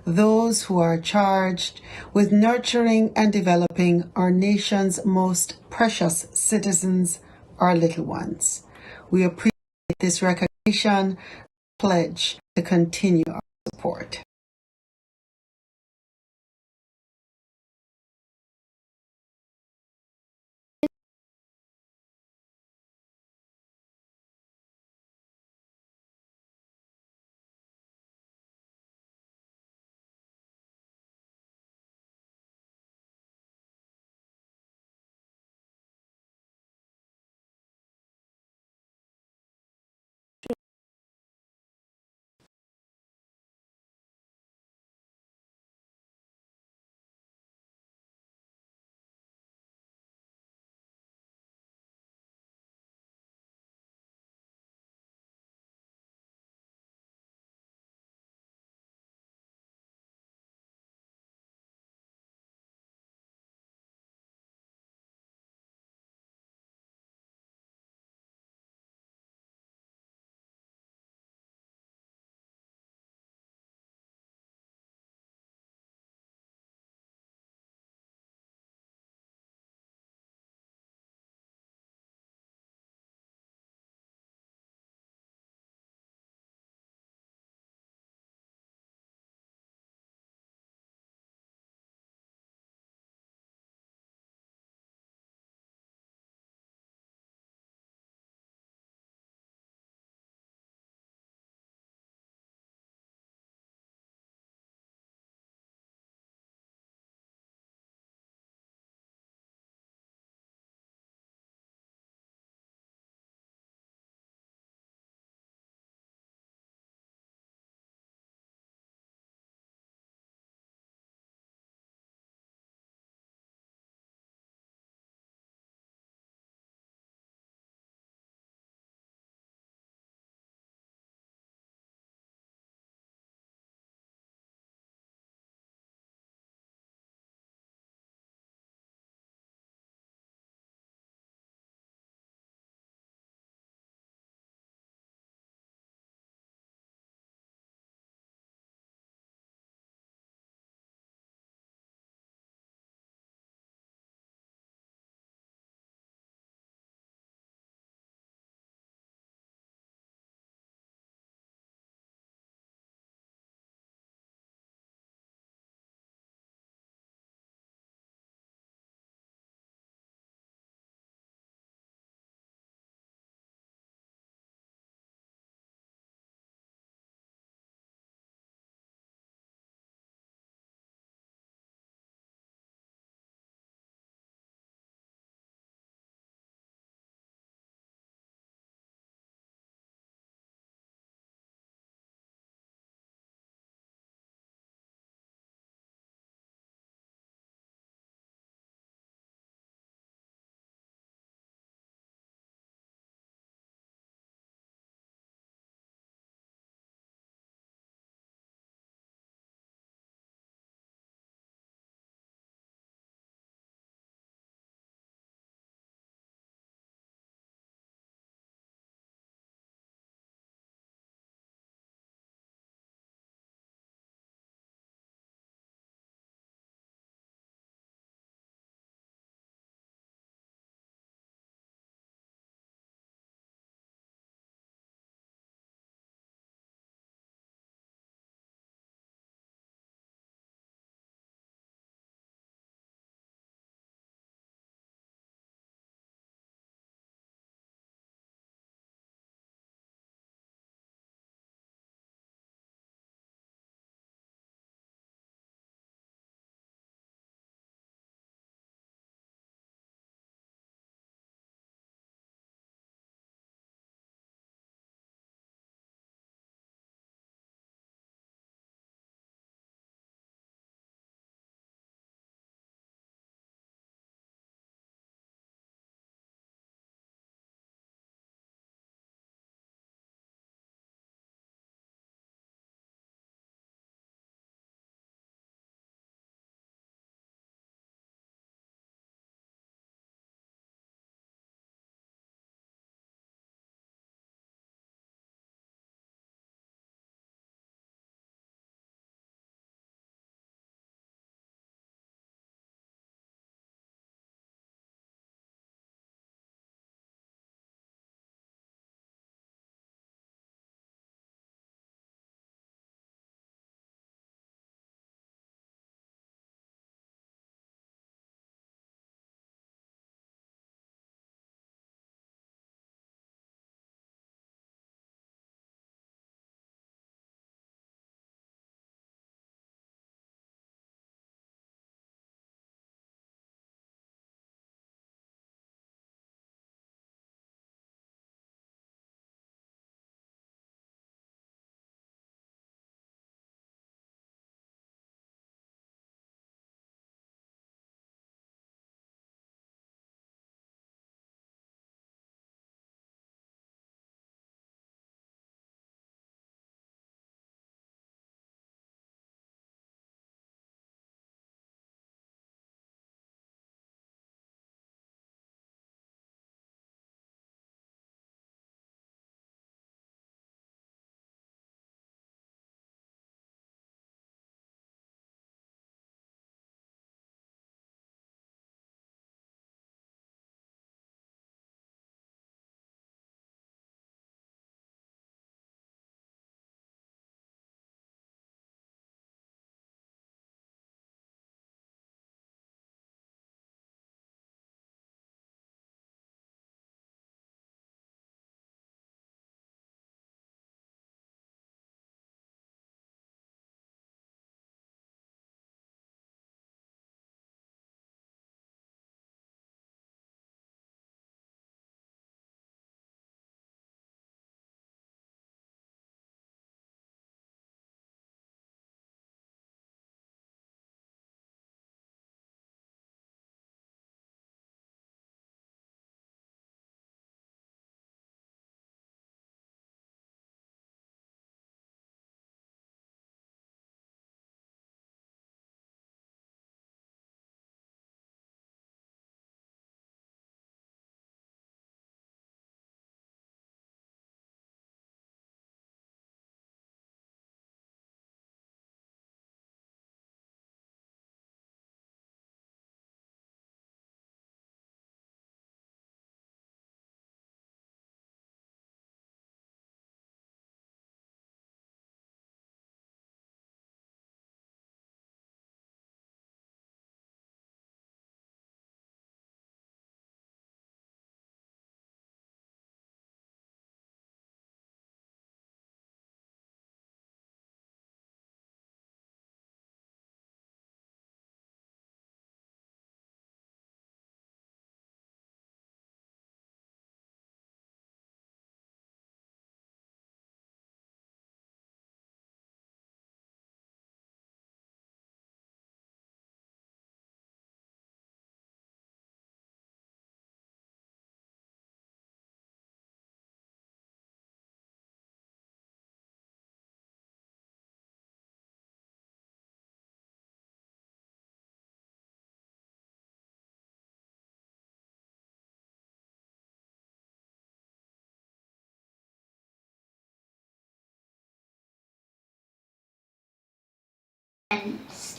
those who are charged with nurturing and developing our nation's most precious citizens, our little ones. We appreciate this recognition, pledge to continue our support.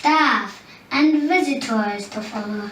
staff, and visitors to follow.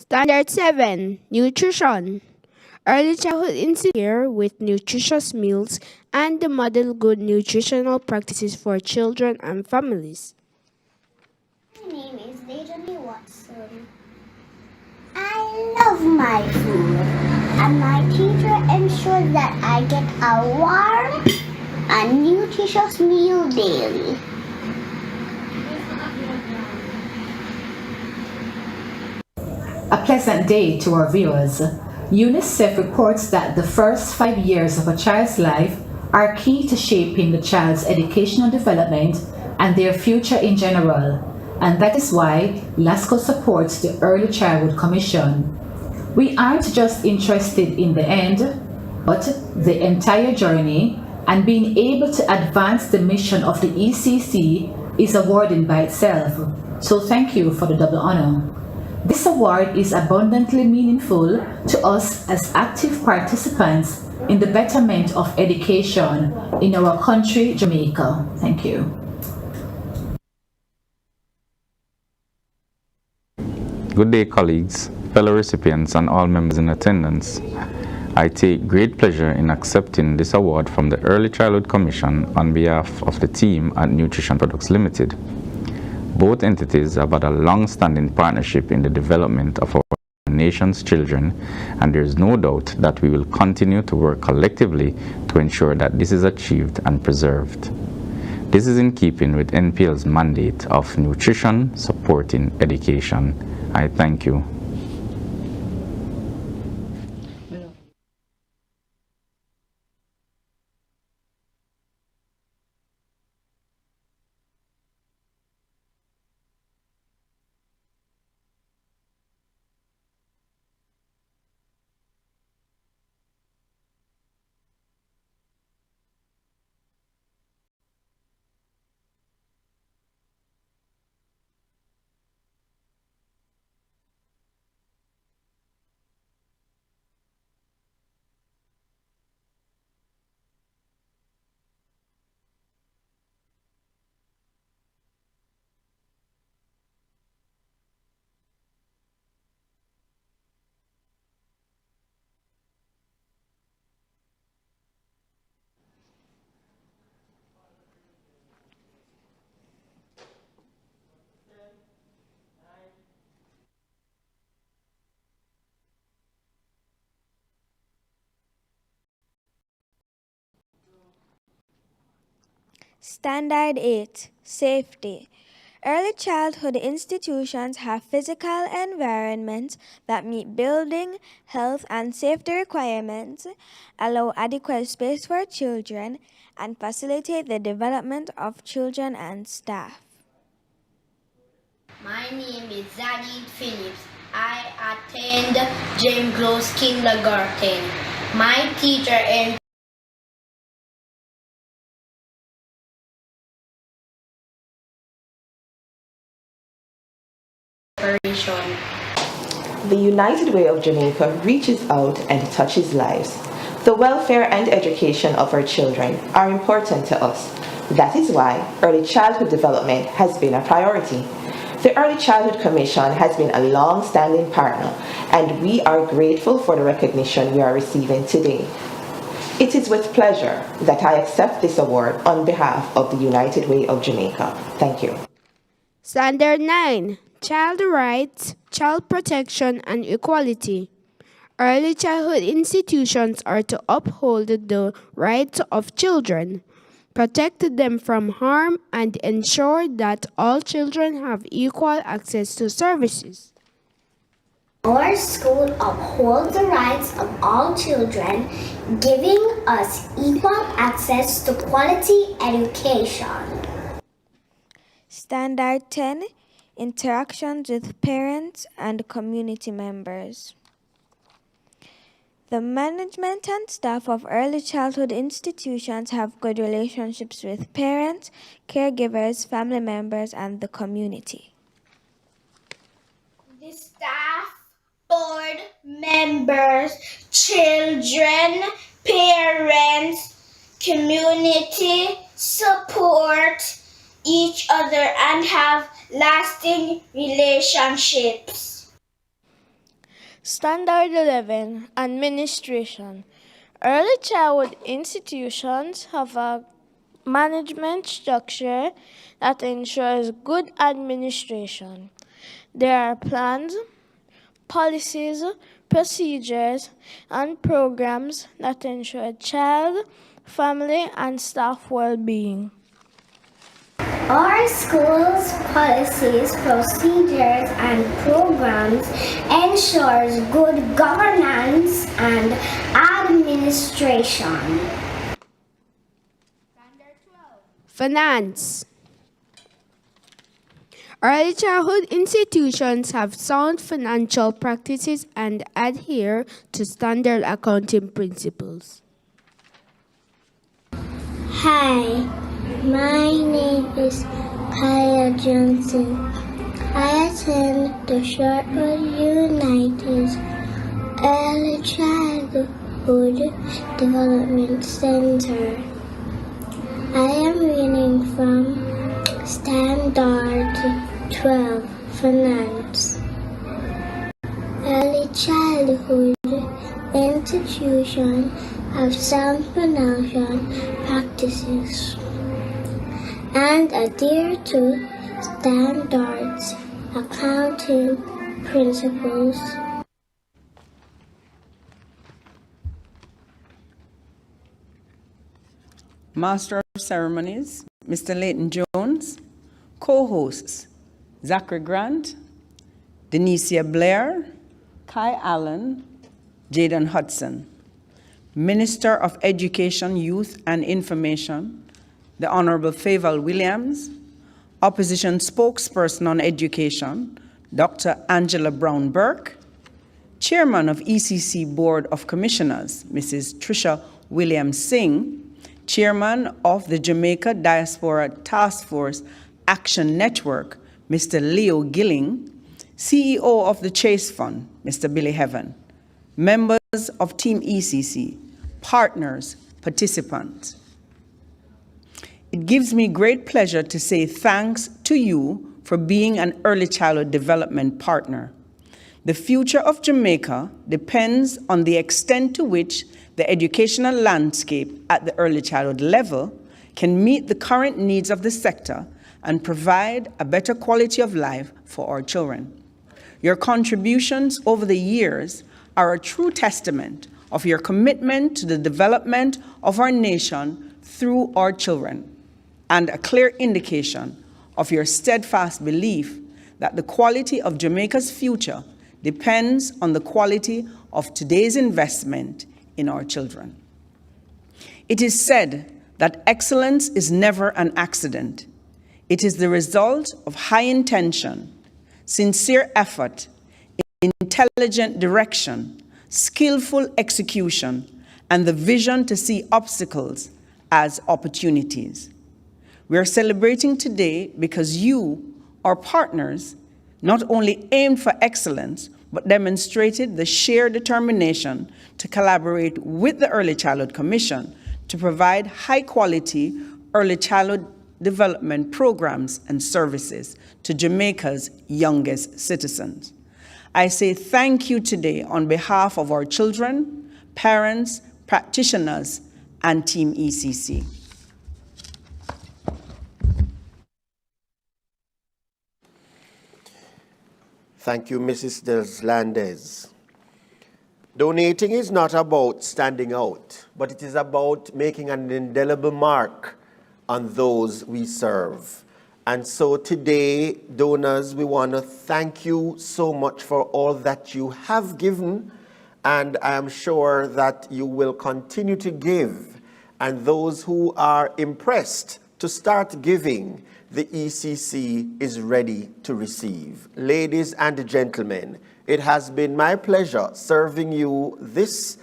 Standard 7. Nutrition. Early childhood institute with nutritious meals and the model good nutritional practices for children and families. My name is Dejoni Watson. I love my food, and my teacher ensures that I get a warm and nutritious meal daily. A pleasant day to our viewers. UNICEF reports that the first 5 years of a child's life are key to shaping the child's educational development and their future in general, and that is why LASCO supports the Early Childhood Commission. We aren't just interested in the end, but the entire journey, and being able to advance the mission of the ECC is awarding by itself. So thank you for the double honor. This award is abundantly meaningful to us as active participants in the betterment of education in our country, Jamaica. Thank you. Good day, colleagues, fellow recipients, and all members in attendance. I take great pleasure in accepting this award from the Early Childhood Commission on behalf of the team at Nutrition Products Limited. Both entities have had a long-standing partnership in the development of our nation's children, and there is no doubt that we will continue to work collectively to ensure that this is achieved and preserved. This is in keeping with NPL's mandate of nutrition supporting education. I thank you. Standard 8. Safety. Early childhood institutions have physical environments that meet building, health, and safety requirements, allow adequate space for children, and facilitate the development of children and staff. My name is Zadid Phillips. I attend James Close Kindergarten. My teacher and The United Way of Jamaica reaches out and touches lives. The welfare and education of our children are important to us. That is why early childhood development has been a priority. The Early Childhood Commission has been a long-standing partner, and we are grateful for the recognition we are receiving today. It is with pleasure that I accept this award on behalf of the United Way of Jamaica. Thank you. Standard 9. Child rights, child protection, and equality. Early childhood institutions are to uphold the rights of children, protect them from harm, and ensure that all children have equal access to services. Our school upholds the rights of all children, giving us equal access to quality education. Standard 10. Interactions with parents and community members. The management and staff of early childhood institutions have good relationships with parents, caregivers, family members, and the community. The staff, board members, children, parents, community support each other and have lasting relationships. Standard 11. Administration. Early childhood institutions have a management structure that ensures good administration. There are plans, policies, procedures, and programs that ensure child, family, and staff well-being. Our school's policies, procedures, and programs ensures good governance and administration. Finance. Early childhood institutions have sound financial practices and adhere to standard accounting principles. Hi. My name is Kaya Johnson. I attend the Shortwood United Early Childhood Development Center. I am reading from Standard 12 Finance. Early childhood institutions have sound financial practices and adhere to standards accounting principles. Master of Ceremonies, Mr. Leighton Jones. Co-hosts, Zachary Grant, Denicia Blair, Kai Allen, Jaden Hudson. Minister of Education, Youth and Information, the Honorable Fayval Williams. Opposition Spokesperson on Education, Dr. Angela Brown Burke. Chairman of ECC Board of Commissioners, Mrs. Trisha Williams Singh. Chairman of the Jamaica Diaspora Task Force Action Network, Mr. Leo Gilling. CEO of the Chase Fund, Mr. Billy Heaven. Members of Team ECC, partners, participants. It gives me great pleasure to say thanks to you for being an early childhood development partner. The future of Jamaica depends on the extent to which the educational landscape at the early childhood level can meet the current needs of the sector and provide a better quality of life for our children. Your contributions over the years are a true testament of your commitment to the development of our nation through our children. and a clear indication of your steadfast belief that the quality of Jamaica's future depends on the quality of today's investment in our children. It is said that excellence is never an accident. It is the result of high intention, sincere effort, intelligent direction, skillful execution, and the vision to see obstacles as opportunities. We are celebrating today because you, our partners, not only aimed for excellence, but demonstrated the shared determination to collaborate with the Early Childhood Commission to provide high-quality early childhood development programs and services to Jamaica's youngest citizens. I say thank you today on behalf of our children, parents, practitioners, and Team ECC. Thank you, Mrs. Deslandes. Donating is not about standing out, but it is about making an indelible mark on those we serve. And so today, donors, we want to thank you so much for all that you have given, and I am sure that you will continue to give. And those who are impressed to start giving, the ECC is ready to receive. Ladies and gentlemen, it has been my pleasure serving you this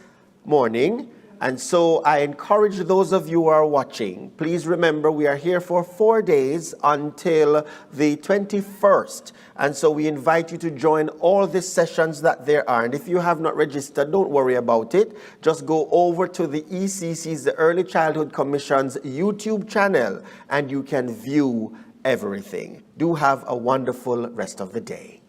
morning. And so I encourage those of you who are watching, please remember we are here for 4 days until the 21st. And so we invite you to join all the sessions that there are. And if you have not registered, don't worry about it. Just go over to the ECC's, the Early Childhood Commission's YouTube channel, and you can view everything. Do have a wonderful rest of the day.